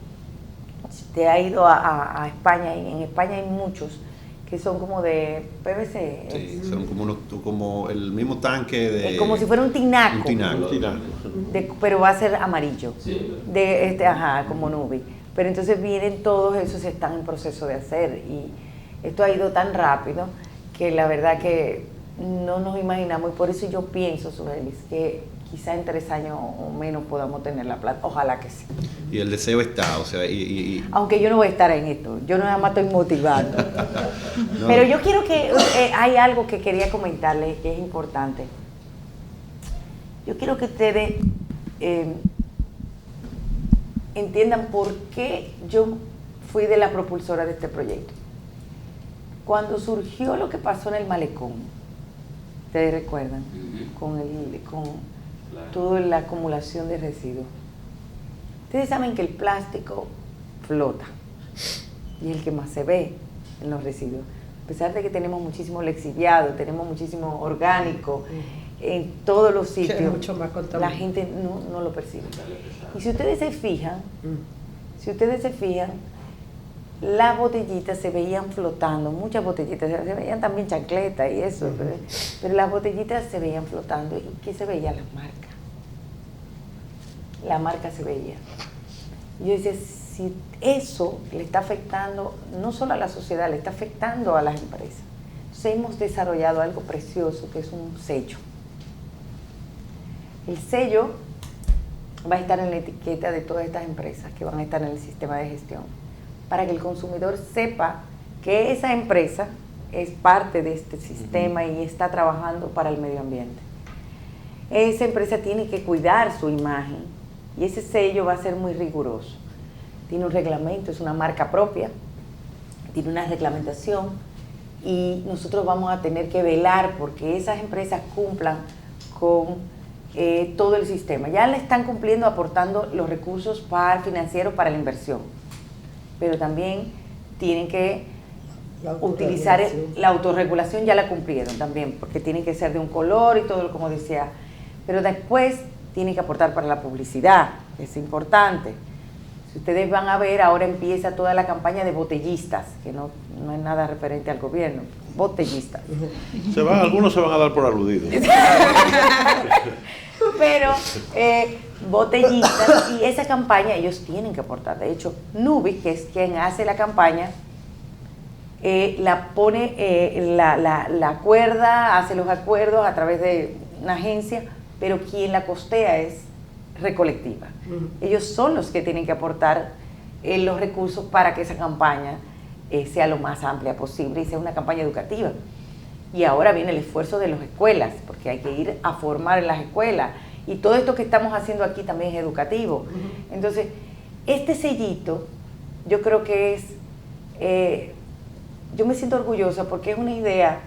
B: si te ha ido a España, y en España hay muchos que son como de PVC.
D: Sí, son como el mismo tanque de...
B: Es como si fuera un tinaco.
D: Un tinaco.
B: Pero va a ser amarillo. Sí. Como Nubi. Pero entonces vienen todos esos, están en proceso de hacer, y esto ha ido tan rápido que la verdad que no nos imaginamos, y por eso yo pienso, Subelis, que quizá en 3 años o menos podamos tener la plata. Ojalá que sí.
D: Y el deseo está, o sea,
B: aunque yo no voy a estar en esto, yo nada más estoy motivando.
D: No.
B: Pero yo quiero que, hay algo que quería comentarles que es importante. Yo quiero que ustedes entiendan por qué yo fui de la propulsora de este proyecto. Cuando surgió lo que pasó en el malecón, ustedes recuerdan, con toda la acumulación de residuos. Ustedes saben que el plástico flota y es el que más se ve en los residuos. A pesar de que tenemos muchísimo lexiviado, tenemos muchísimo orgánico en todos los sitios,
C: mucho más
B: la gente no lo percibe. Y si ustedes se fijan, las botellitas se veían flotando, muchas botellitas, se veían también chancletas y eso, pero las botellitas se veían flotando. ¿Y qué se veía? Las marcas. La marca se veía. Yo decía, si eso le está afectando no solo a la sociedad, le está afectando a las empresas. Entonces hemos desarrollado algo precioso que es un sello. El sello va a estar en la etiqueta de todas estas empresas que van a estar en el sistema de gestión, para que el consumidor sepa que esa empresa es parte de este sistema y está trabajando para el medio ambiente. Esa empresa tiene que cuidar su imagen y ese sello va a ser muy riguroso. Tiene un reglamento, es una marca propia, tiene una reglamentación, y nosotros vamos a tener que velar porque esas empresas cumplan con todo el sistema. Ya le están cumpliendo, aportando los recursos financieros para la inversión, pero también tienen que utilizar la autorregulación, ya la cumplieron también, porque tienen que ser de un color y todo, como decía, pero después tienen que aportar para la publicidad, es importante. Si ustedes van a ver, ahora empieza toda la campaña de botellistas, que no es nada referente al gobierno, botellistas.
A: Algunos se van a dar por aludidos.
B: Pero botellistas, y esa campaña ellos tienen que aportar. De hecho, Nubi, que es quien hace la campaña, la pone, la acuerda, hace los acuerdos a través de una agencia, pero quien la costea es Recolectiva. Ellos son los que tienen que aportar los recursos para que esa campaña sea lo más amplia posible y sea una campaña educativa. Y ahora viene el esfuerzo de las escuelas, porque hay que ir a formar en las escuelas, y todo esto que estamos haciendo aquí también es educativo. Entonces, este sellito, yo creo que es, yo me siento orgullosa porque es una idea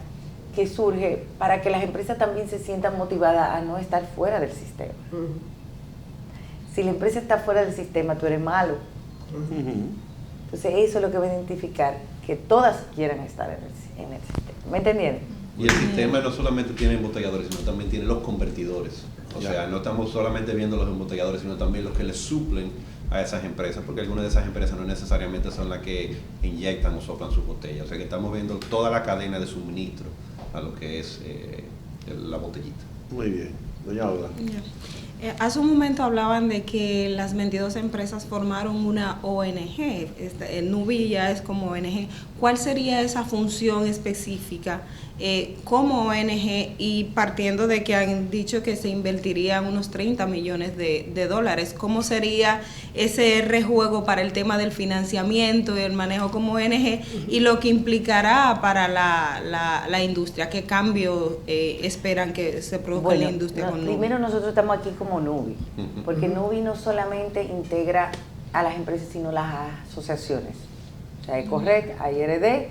B: que surge para que las empresas también se sientan motivadas a no estar fuera del sistema. Si la empresa está fuera del sistema, tú eres malo. Entonces eso es lo que va a identificar, que todas quieran estar en el sistema. ¿Me entendieron?
D: Y el sistema no solamente tiene embotelladores, sino también tiene los convertidores. O sea, no estamos solamente viendo los embotelladores, sino también los que les suplen a esas empresas, porque algunas de esas empresas no necesariamente son las que inyectan o soplan sus botellas. O sea, que estamos viendo toda la cadena de suministro a lo que es la botellita.
A: Muy bien. Doña Olga.
G: Hace un momento hablaban de que las 22 empresas formaron una ONG, Nubi ya es como ONG. ¿Cuál sería esa función específica como ONG y partiendo de que han dicho que se invertirían unos 30 millones de dólares? ¿Cómo sería ese rejuego para el tema del financiamiento y el manejo como ONG y lo que implicará para la industria? ¿Qué cambio esperan que se produzca en la industria con Nubi?
B: Primero nosotros estamos aquí como Nubi, porque Nubi no solamente integra a las empresas, sino las asociaciones. O sea, Ecorrec, AIRD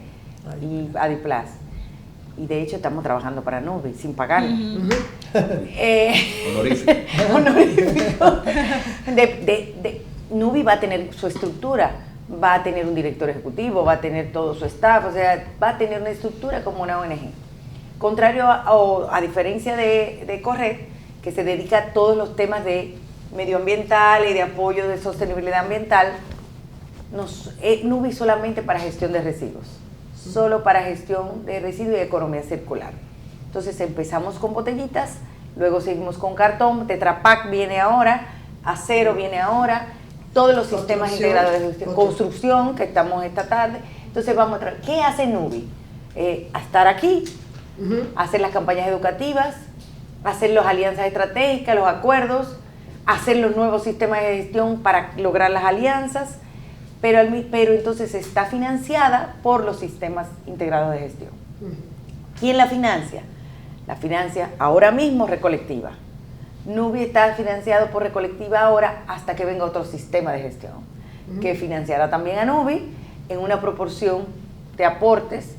B: y Adiplas. Y de hecho estamos trabajando para Nubi, sin pagar.
D: Honorífico.
B: Honorífico. Nubi va a tener su estructura, va a tener un director ejecutivo, va a tener todo su staff, o sea, va a tener una estructura como una ONG. Contrario a diferencia de Ecorrec, que se dedica a todos los temas de medioambiental y de apoyo de sostenibilidad ambiental, Nubi solamente para gestión de residuos, solo para gestión de residuos y economía circular. Entonces empezamos con botellitas, luego seguimos con cartón, Tetra Pak viene ahora, acero viene ahora, todos los sistemas integrados de gestión, construcción, que estamos esta tarde. Entonces vamos a ¿qué hace Nubi? A estar aquí, hacer las campañas educativas, hacer las alianzas estratégicas, los acuerdos, hacer los nuevos sistemas de gestión para lograr las alianzas, pero entonces está financiada por los sistemas integrados de gestión. ¿Quién la financia? La financia ahora mismo Recolectiva. Nubi está financiado por Recolectiva ahora hasta que venga otro sistema de gestión, que financiará también a Nubi en una proporción de aportes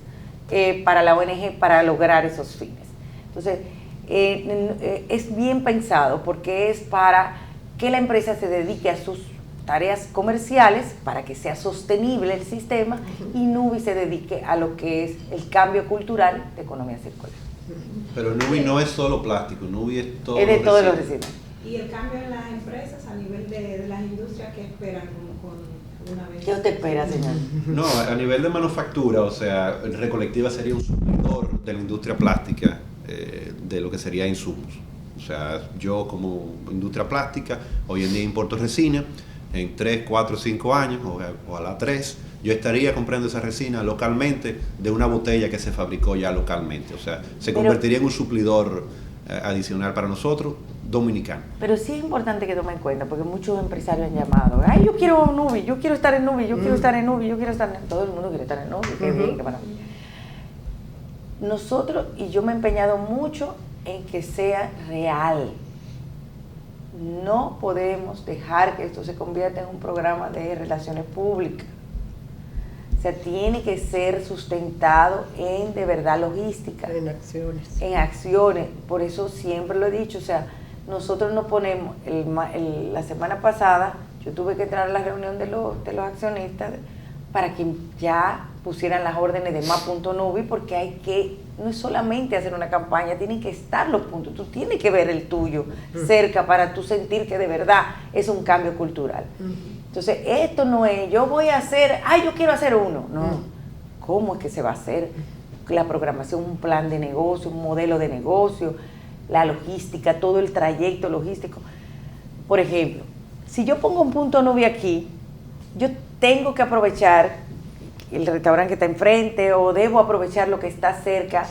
B: para la ONG para lograr esos fines. Entonces, es bien pensado porque es para que la empresa se dedique a sus tareas comerciales para que sea sostenible el sistema y Nubi se dedique a lo que es el cambio cultural de economía circular.
D: Pero Nubi no es solo plástico, Nubi es todo.
B: Es de todos los residuos.
G: ¿Y el cambio en las empresas a nivel de las industrias que esperan con una vez?
B: ¿Qué usted espera, señor?
D: No, a nivel de manufactura, o sea, Recolectiva sería un suplidor de la industria plástica, de lo que sería insumos. O sea, yo como industria plástica, hoy en día importo resina, en 3, 4, 5 años, o a la 3, yo estaría comprando esa resina localmente de una botella que se fabricó ya localmente. O sea, se convertiría en un suplidor adicional para nosotros, dominicano.
B: Pero sí es importante que tomen en cuenta, porque muchos empresarios han llamado, ay, yo quiero Nubi, yo quiero estar en Nubi, yo quiero estar en Nubi, yo quiero estar en... Todo el mundo quiere estar en Nubi, qué bien, qué maravilla. Nosotros, y yo me he empeñado mucho en que sea real. No podemos dejar que esto se convierta en un programa de relaciones públicas. O sea, tiene que ser sustentado en, de verdad, logística.
C: En acciones.
B: En acciones. Por eso siempre lo he dicho, o sea, nosotros nos ponemos, la semana pasada, yo tuve que entrar a la reunión de los accionistas para que ya pusieran las órdenes de MAP.Nubi, porque hay que, no es solamente hacer una campaña, tienen que estar los puntos, tú tienes que ver el tuyo cerca para tú sentir que de verdad es un cambio cultural. Entonces, esto no es, yo voy a hacer, yo quiero hacer uno, no. ¿Cómo es que se va a hacer? La programación, un plan de negocio, un modelo de negocio, la logística, todo el trayecto logístico. Por ejemplo, si yo pongo un punto Nubi aquí, yo tengo que aprovechar el restaurante que está enfrente o debo aprovechar lo que está cerca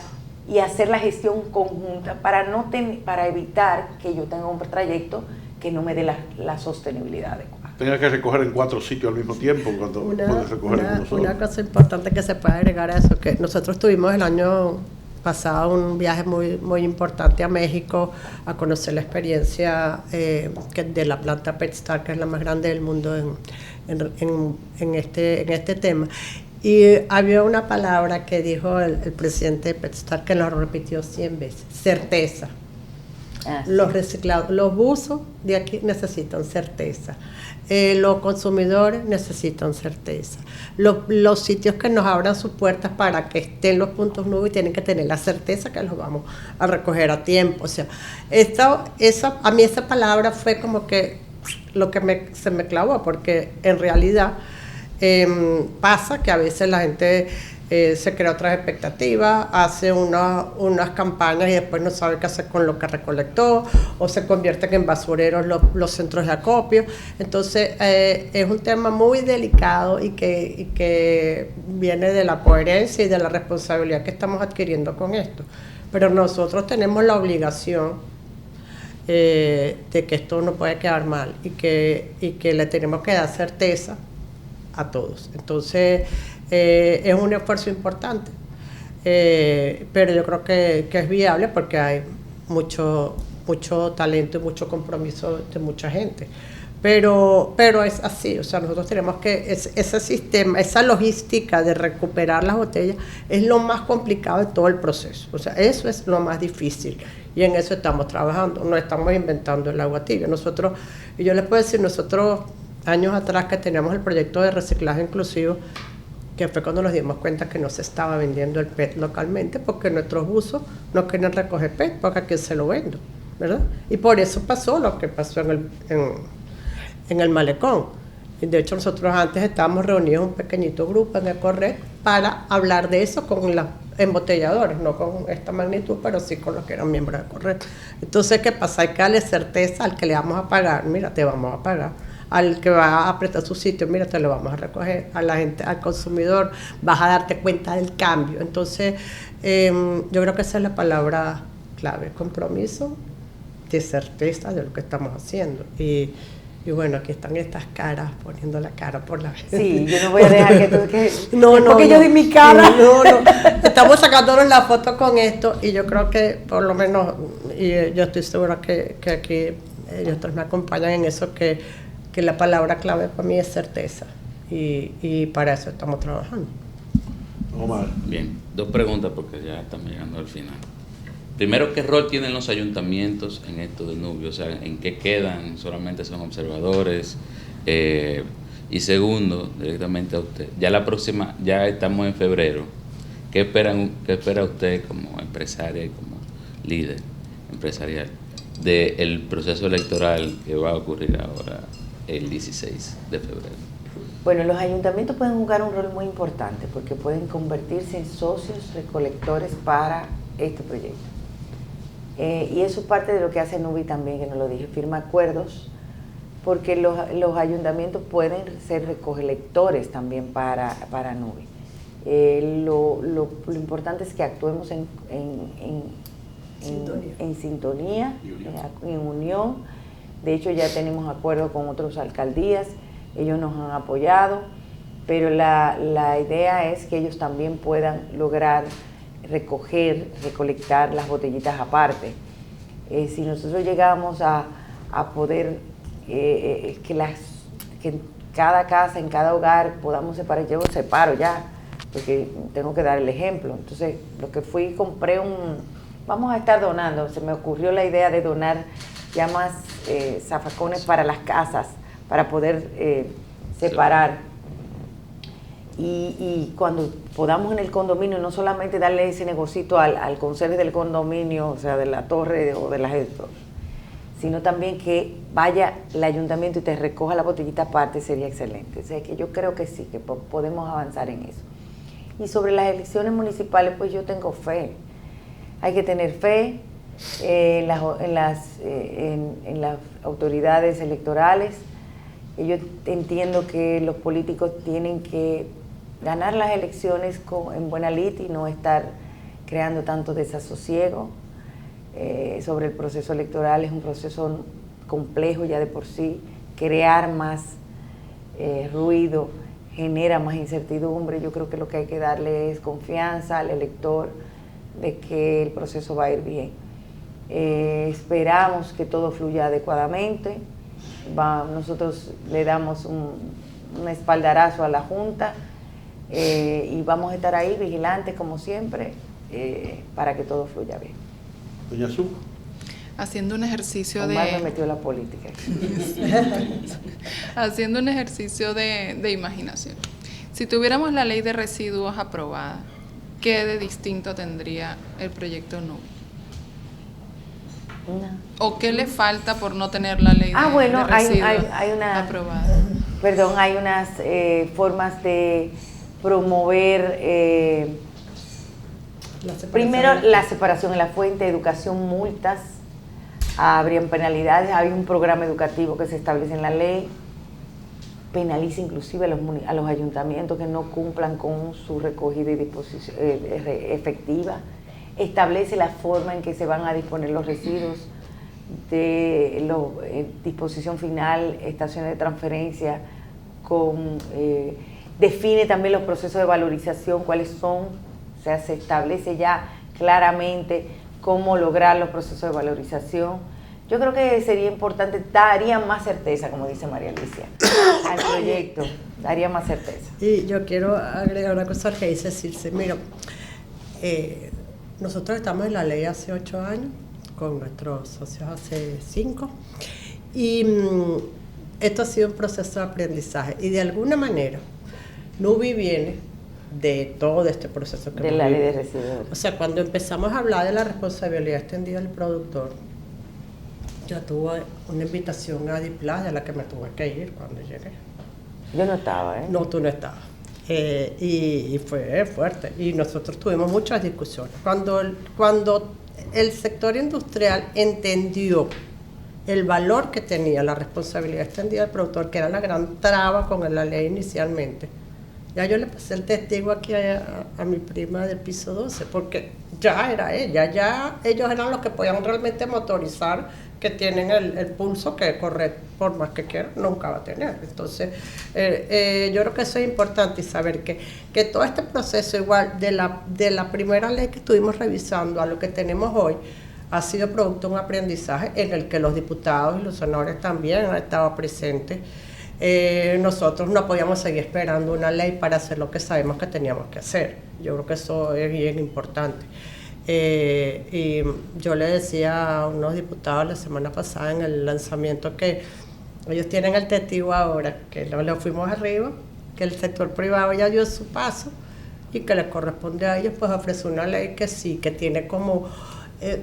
B: y hacer la gestión conjunta para evitar que yo tenga un trayecto que no me dé la sostenibilidad adecuada.
A: Tenga que recoger en 4 sitios al mismo tiempo cuando puedes recoger en uno solo.
C: Una cosa importante que se puede agregar a eso, que nosotros tuvimos el año pasado un viaje muy, muy importante a México a conocer la experiencia de la planta PetStar, que es la más grande del mundo en este tema. Y había una palabra que dijo el presidente de PetStar que lo repitió 100 veces: certeza. Los reciclados, los buzos de aquí necesitan certeza. Los consumidores necesitan certeza. Los sitios que nos abran sus puertas para que estén los puntos nube tienen que tener la certeza que los vamos a recoger a tiempo. O sea, a mí esa palabra fue como que lo que se me clavó, porque en realidad pasa que a veces la gente se crea otras expectativas, hace unas campañas y después no sabe qué hacer con lo que recolectó, o se convierten en basureros los centros de acopio. Entonces es un tema muy delicado y que viene de la coherencia y de la responsabilidad que estamos adquiriendo con esto. Pero nosotros tenemos la obligación de que esto no puede quedar mal y que le tenemos que dar certeza a todos. Entonces es un esfuerzo importante, pero yo creo que es viable porque hay mucho talento y mucho compromiso de mucha gente. Pero es así, o sea, nosotros tenemos que, ese sistema, esa logística de recuperar las botellas es lo más complicado de todo el proceso. O sea, eso es lo más difícil y en eso estamos trabajando, no estamos inventando el agua tibia. Nosotros, y yo les puedo decir, nosotros años atrás que teníamos el proyecto de reciclaje inclusivo, que fue cuando nos dimos cuenta que no se estaba vendiendo el PET localmente porque nuestros buzos no querían recoger PET porque a quién se lo vendo, ¿verdad? Y por eso pasó lo que pasó en el malecón. Y de hecho nosotros antes estábamos reunidos un pequeñito grupo en el Corred para hablar de eso con los embotelladores, no con esta magnitud, pero sí con los que eran miembros del Corred. Entonces, ¿qué pasa? Hay que darle certeza al que le vamos a pagar, mira, te vamos a pagar. Al que va a prestar su sitio, mira, te lo vamos a recoger. A la gente, al consumidor, vas a darte cuenta del cambio. Entonces, yo creo que esa es la palabra clave, compromiso, de certeza de lo que estamos haciendo. Y bueno, aquí están estas caras, poniendo la cara por la vez.
B: Sí, yo no voy a dejar que tú...
C: No,
B: porque yo di mi cara.
C: No. Estamos sacándonos la foto con esto y yo creo que, por lo menos, y yo estoy segura que aquí ellos me acompañan en eso, que la palabra clave para mí es certeza y para eso estamos trabajando.
A: Omar.
E: Bien, dos preguntas porque ya estamos llegando al final. Primero, ¿qué rol tienen los ayuntamientos en esto de Nubia? O sea, ¿en qué quedan? ¿Solamente son observadores? Y segundo, directamente a usted, ya estamos en febrero. ¿Qué espera usted como empresaria y como líder empresarial del proceso electoral que va a ocurrir ahora el 16 de febrero?
B: Bueno, los ayuntamientos pueden jugar un rol muy importante porque pueden convertirse en socios recolectores para este proyecto. Y eso es parte de lo que hace Nubi también, que no lo dije, firma acuerdos, porque los ayuntamientos pueden ser recolectores también para Nubi. Lo importante es que actuemos en sintonía, en unión. De hecho, ya tenemos acuerdos con otras alcaldías, ellos nos han apoyado, pero la idea es que ellos también puedan lograr recolectar las botellitas aparte. Si nosotros llegamos a poder que en cada casa, en cada hogar podamos separar, yo separo ya, porque tengo que dar el ejemplo. Entonces, lo que compré vamos a estar donando, se me ocurrió la idea de donar ya más zafacones para las casas, para poder separar. Y cuando podamos en el condominio, no solamente darle ese negocito al conserje del condominio, o sea, de la torre o de la esto, sino también que vaya el ayuntamiento y te recoja la botellita aparte, sería excelente. O sea, que yo creo que sí, que podemos avanzar en eso. Y sobre las elecciones municipales, pues yo tengo fe. Hay que tener fe en las autoridades electorales. Yo entiendo que los políticos tienen que ganar las elecciones en buena lid y no estar creando tanto desasosiego sobre el proceso electoral. Es un proceso complejo ya de por sí. Crear más ruido genera más incertidumbre. Yo creo que lo que hay que darle es confianza al elector de que el proceso va a ir bien. Esperamos que todo fluya adecuadamente. Nosotros le damos un espaldarazo a la Junta y vamos a estar ahí vigilantes como siempre para que todo fluya bien.
A: Doña Su.
F: haciendo un ejercicio
B: Omar me
F: de...
B: metió la política.
F: haciendo un ejercicio de imaginación. Si tuviéramos la ley de residuos aprobada, ¿qué de distinto tendría el proyecto NUBI? ¿O qué le falta por no tener la ley de residuos aprobada?
B: Perdón, hay unas formas de promover, primero la separación en la fuente, educación, multas, habrían penalidades, hay un programa educativo que se establece en la ley, penaliza inclusive a los ayuntamientos que no cumplan con su recogida y disposición efectiva, establece la forma en que se van a disponer los residuos de disposición final, estaciones de transferencia, define también los procesos de valorización, cuáles son, o sea, se establece ya claramente cómo lograr los procesos de valorización. Yo creo que sería importante, daría más certeza, como dice María Alicia, al proyecto, daría más certeza.
C: Y yo quiero agregar una cosa que dice Circe. Mira, nosotros estamos en la ley hace 8 años, con nuestros socios hace 5, y esto ha sido un proceso de aprendizaje, y de alguna manera, NUBI viene de todo este proceso que
B: de la ley de residuos.
C: O sea, cuando empezamos a hablar de la responsabilidad extendida del productor, yo tuve una invitación a DIPLAS, de la que me tuve que ir cuando llegué.
B: Yo no estaba, ¿eh?
C: No, tú no estabas. Y fue fuerte. Y nosotros tuvimos muchas discusiones. Cuando el sector industrial entendió el valor que tenía la responsabilidad extendida del productor, que era la gran traba con la ley inicialmente, ya yo le pasé el testigo aquí a mi prima del piso 12, porque ya era ella, ya ellos eran los que podían realmente motorizar, que tienen el pulso que correr por más que quieran, nunca va a tener. Entonces, yo creo que eso es importante, y saber que todo este proceso, igual de la primera ley que estuvimos revisando a lo que tenemos hoy, ha sido producto de un aprendizaje en el que los diputados y los senadores también han estado presentes. Nosotros no podíamos seguir esperando una ley para hacer lo que sabemos que teníamos que hacer. Yo creo que eso es bien importante. Y yo le decía a unos diputados la semana pasada en el lanzamiento que ellos tienen el testigo ahora, que lo fuimos arriba, que el sector privado ya dio su paso y que les corresponde a ellos pues ofrecer una ley que sí, que tiene como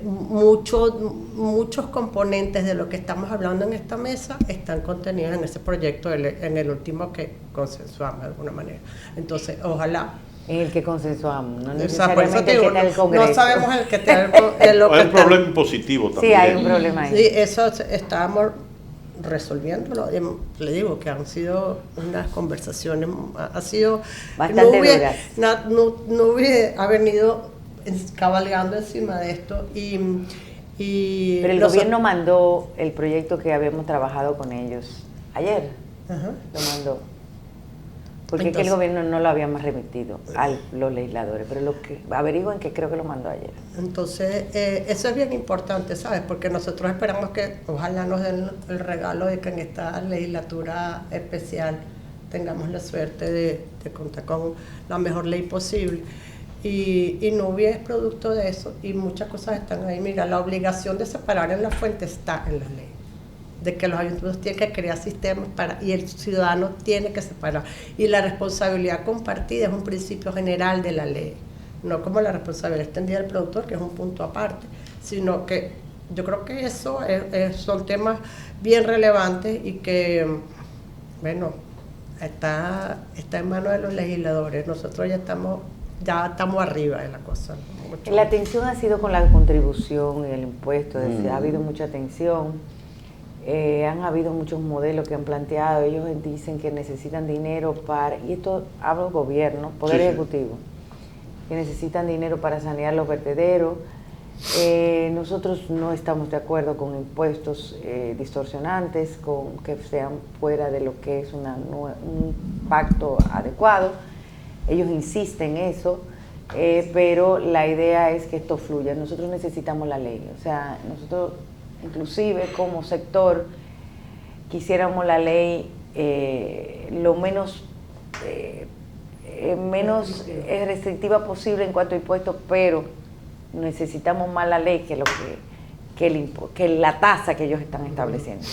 C: muchos componentes de lo que estamos hablando en esta mesa están contenidos en ese proyecto, en el último que consensuamos de alguna manera. Entonces, ojalá.
B: En el que consensuamos, no
C: necesariamente
B: el que está en el Congreso.
C: No sabemos el que está
A: hay un problema impositivo también.
B: Sí, hay un problema ahí.
C: Sí, eso estábamos resolviéndolo. Le digo que han sido unas conversaciones, ha sido
B: bastante duras.
C: NUBI ha venido cabalgando encima de esto
B: pero el gobierno mandó el proyecto que habíamos trabajado con ellos ayer.
C: Ajá.
B: Lo mandó porque entonces, es que el gobierno no lo habíamos remitido a los legisladores, pero lo que averiguan que creo que lo mandó ayer.
C: Entonces eso es bien importante, ¿sabes? Porque nosotros esperamos que ojalá nos den el regalo de que en esta legislatura especial tengamos la suerte de contar con la mejor ley posible. Y NUBI es producto de eso, y muchas cosas están ahí. Mira, la obligación de separar en la fuente está en la ley, de que los ayuntamientos tienen que crear sistemas y el ciudadano tiene que separar. Y la responsabilidad compartida es un principio general de la ley, no como la responsabilidad extendida del productor, que es un punto aparte, sino que yo creo que eso son temas bien relevantes y que, bueno, está en manos de los legisladores. Nosotros ya estamos arriba de la cosa.
B: La atención ha sido con la contribución y el impuesto, ha habido mucha atención, han habido muchos modelos que han planteado, ellos dicen que necesitan dinero y esto habla el gobierno, Poder Ejecutivo, que necesitan dinero para sanear los vertederos. Nosotros no estamos de acuerdo con impuestos distorsionantes, con que sean fuera de lo que es un pacto adecuado. Ellos insisten en eso, pero la idea es que esto fluya. Nosotros necesitamos la ley, o sea, nosotros inclusive como sector quisiéramos la ley lo menos restrictiva posible en cuanto a impuestos, pero necesitamos más la ley que la tasa que ellos están estableciendo.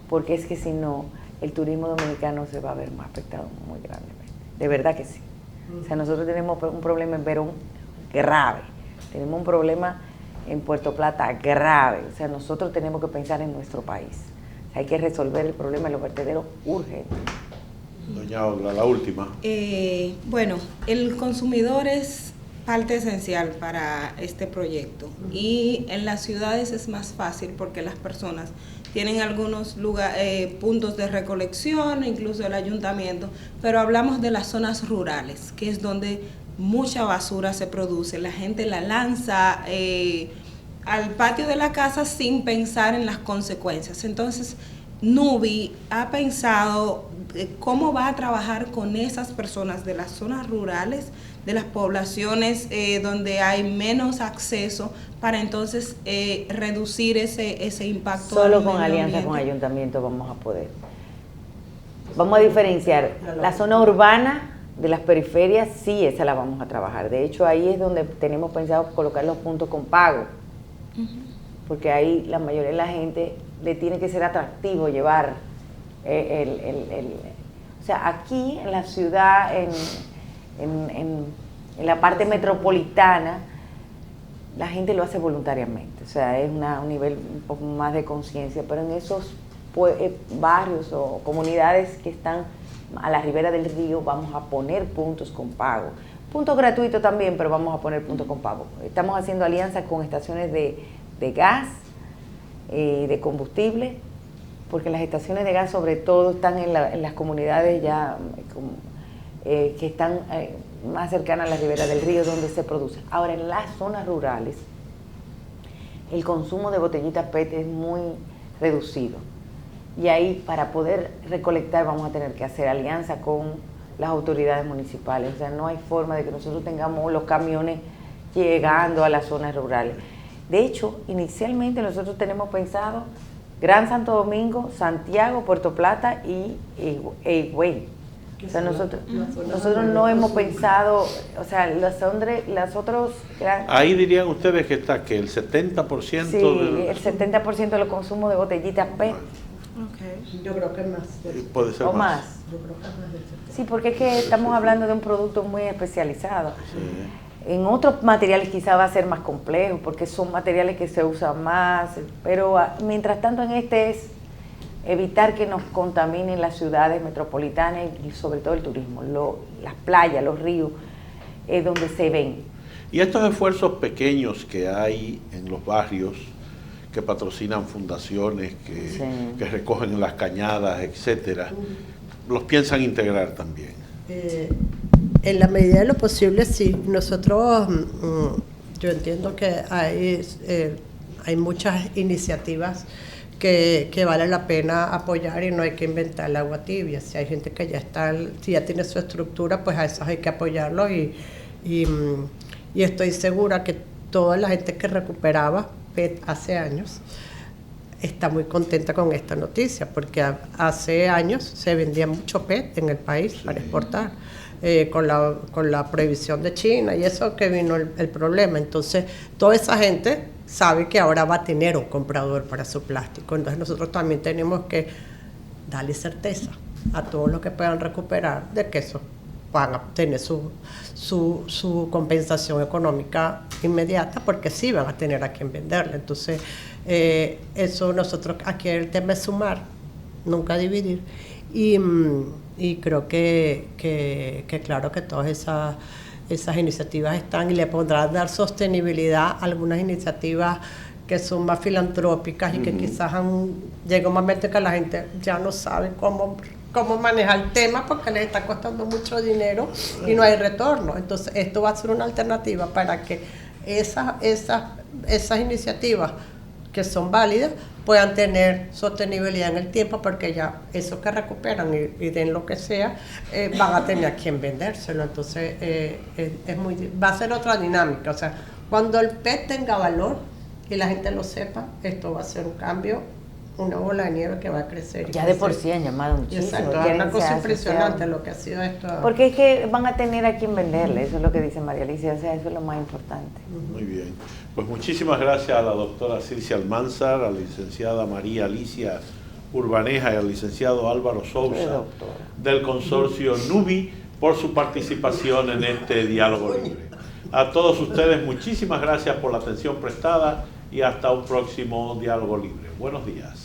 B: Porque es que si no, el turismo dominicano se va a ver más afectado muy grandemente. De verdad que sí. O sea, nosotros tenemos un problema en Verón grave. Tenemos un problema en Puerto Plata grave. O sea, nosotros tenemos que pensar en nuestro país. O sea, hay que resolver el problema de los vertederos urgente.
A: Doña Olga, la última.
G: Bueno, el consumidor es parte esencial para este proyecto y en las ciudades es más fácil porque las personas tienen algunos puntos de recolección, incluso el ayuntamiento, pero hablamos de las zonas rurales, que es donde mucha basura se produce. La gente la lanza al patio de la casa sin pensar en las consecuencias. Entonces, Nubi ha pensado cómo va a trabajar con esas personas de las zonas rurales, de las poblaciones donde hay menos acceso, para entonces reducir ese impacto.
B: Solo con alianza con ayuntamiento vamos a poder. Vamos a diferenciar la zona urbana de las periferias, sí, esa la vamos a trabajar. De hecho, ahí es donde tenemos pensado colocar los puntos con pago, porque ahí la mayoría de la gente le tiene que ser atractivo llevar o sea, aquí en la ciudad, en la parte metropolitana, la gente lo hace voluntariamente, o sea, es un nivel un poco más de conciencia, pero en esos barrios o comunidades que están a la ribera del río vamos a poner puntos con pago. Puntos gratuitos también, pero vamos a poner puntos con pago. Estamos haciendo alianzas con estaciones de gas, de combustible, porque las estaciones de gas sobre todo están en las comunidades ya que están más cercanas a la ribera del río donde se produce. Ahora, en las zonas rurales, el consumo de botellitas PET es muy reducido. Y ahí, para poder recolectar, vamos a tener que hacer alianza con las autoridades municipales. O sea, no hay forma de que nosotros tengamos los camiones llegando a las zonas rurales. De hecho, inicialmente nosotros tenemos pensado Gran Santo Domingo, Santiago, Puerto Plata y Higüey. O sea, nosotros no hemos pensado, o sea, las otros...
A: Ahí dirían ustedes que está, que el 70%
B: sí, el 70% de los consumos de botellitas PET.
C: Okay. Yo creo que más.
A: Puede ser
B: o más.
C: Yo creo que más del 70%.
B: Sí, porque es que estamos hablando de un producto muy especializado. Sí. En otros materiales quizá va a ser más complejo, porque son materiales que se usan más, pero mientras tanto en este es evitar que nos contaminen las ciudades metropolitanas y sobre todo el turismo, las playas, los ríos, donde se ven.
A: Y estos esfuerzos pequeños que hay en los barrios, que patrocinan fundaciones, que recogen las cañadas, etcétera, los piensan integrar también.
C: En la medida de lo posible, sí. Nosotros, yo entiendo que hay muchas iniciativas que vale la pena apoyar y no hay que inventar el agua tibia. Si hay gente que si ya tiene su estructura, pues a esos hay que apoyarlos y estoy segura que toda la gente que recuperaba PET hace años está muy contenta con esta noticia, porque hace años se vendía mucho PET en el país para exportar, con la prohibición de China y eso que vino el problema. Entonces, toda esa gente sabe que ahora va a tener un comprador para su plástico. Entonces, nosotros también tenemos que darle certeza a todos los que puedan recuperar de que eso van a tener su compensación económica inmediata, porque sí van a tener a quien venderle. Entonces, eso nosotros, aquí el tema es sumar, nunca dividir. Y creo que claro que todas esas iniciativas están y le podrán dar sostenibilidad a algunas iniciativas que son más filantrópicas y que quizás llega un momento que la gente ya no sabe cómo manejar el tema porque les está costando mucho dinero y no hay retorno. Entonces, esto va a ser una alternativa para que esas iniciativas que son válidas puedan tener sostenibilidad en el tiempo, porque ya eso que recuperan y den lo que sea, van a tener a quien vendérselo. Entonces, va a ser otra dinámica. O sea, cuando el PET tenga valor y la gente lo sepa, esto va a ser un cambio una bola de nieve que va a crecer.
B: Ya de por sí han llamado muchísimo.
C: Exacto, es una cosa impresionante lo que ha sido esto.
B: Porque es que van a tener a quien venderle, eso es lo que dice María Alicia, o sea, eso es lo más importante.
A: Muy bien. Pues muchísimas gracias a la doctora Circe Almanzar, a la licenciada María Alicia Urbaneja y al licenciado Álvaro Sousa del consorcio NUBI por su participación en este diálogo libre. A todos ustedes muchísimas gracias por la atención prestada y hasta un próximo diálogo libre. Buenos días.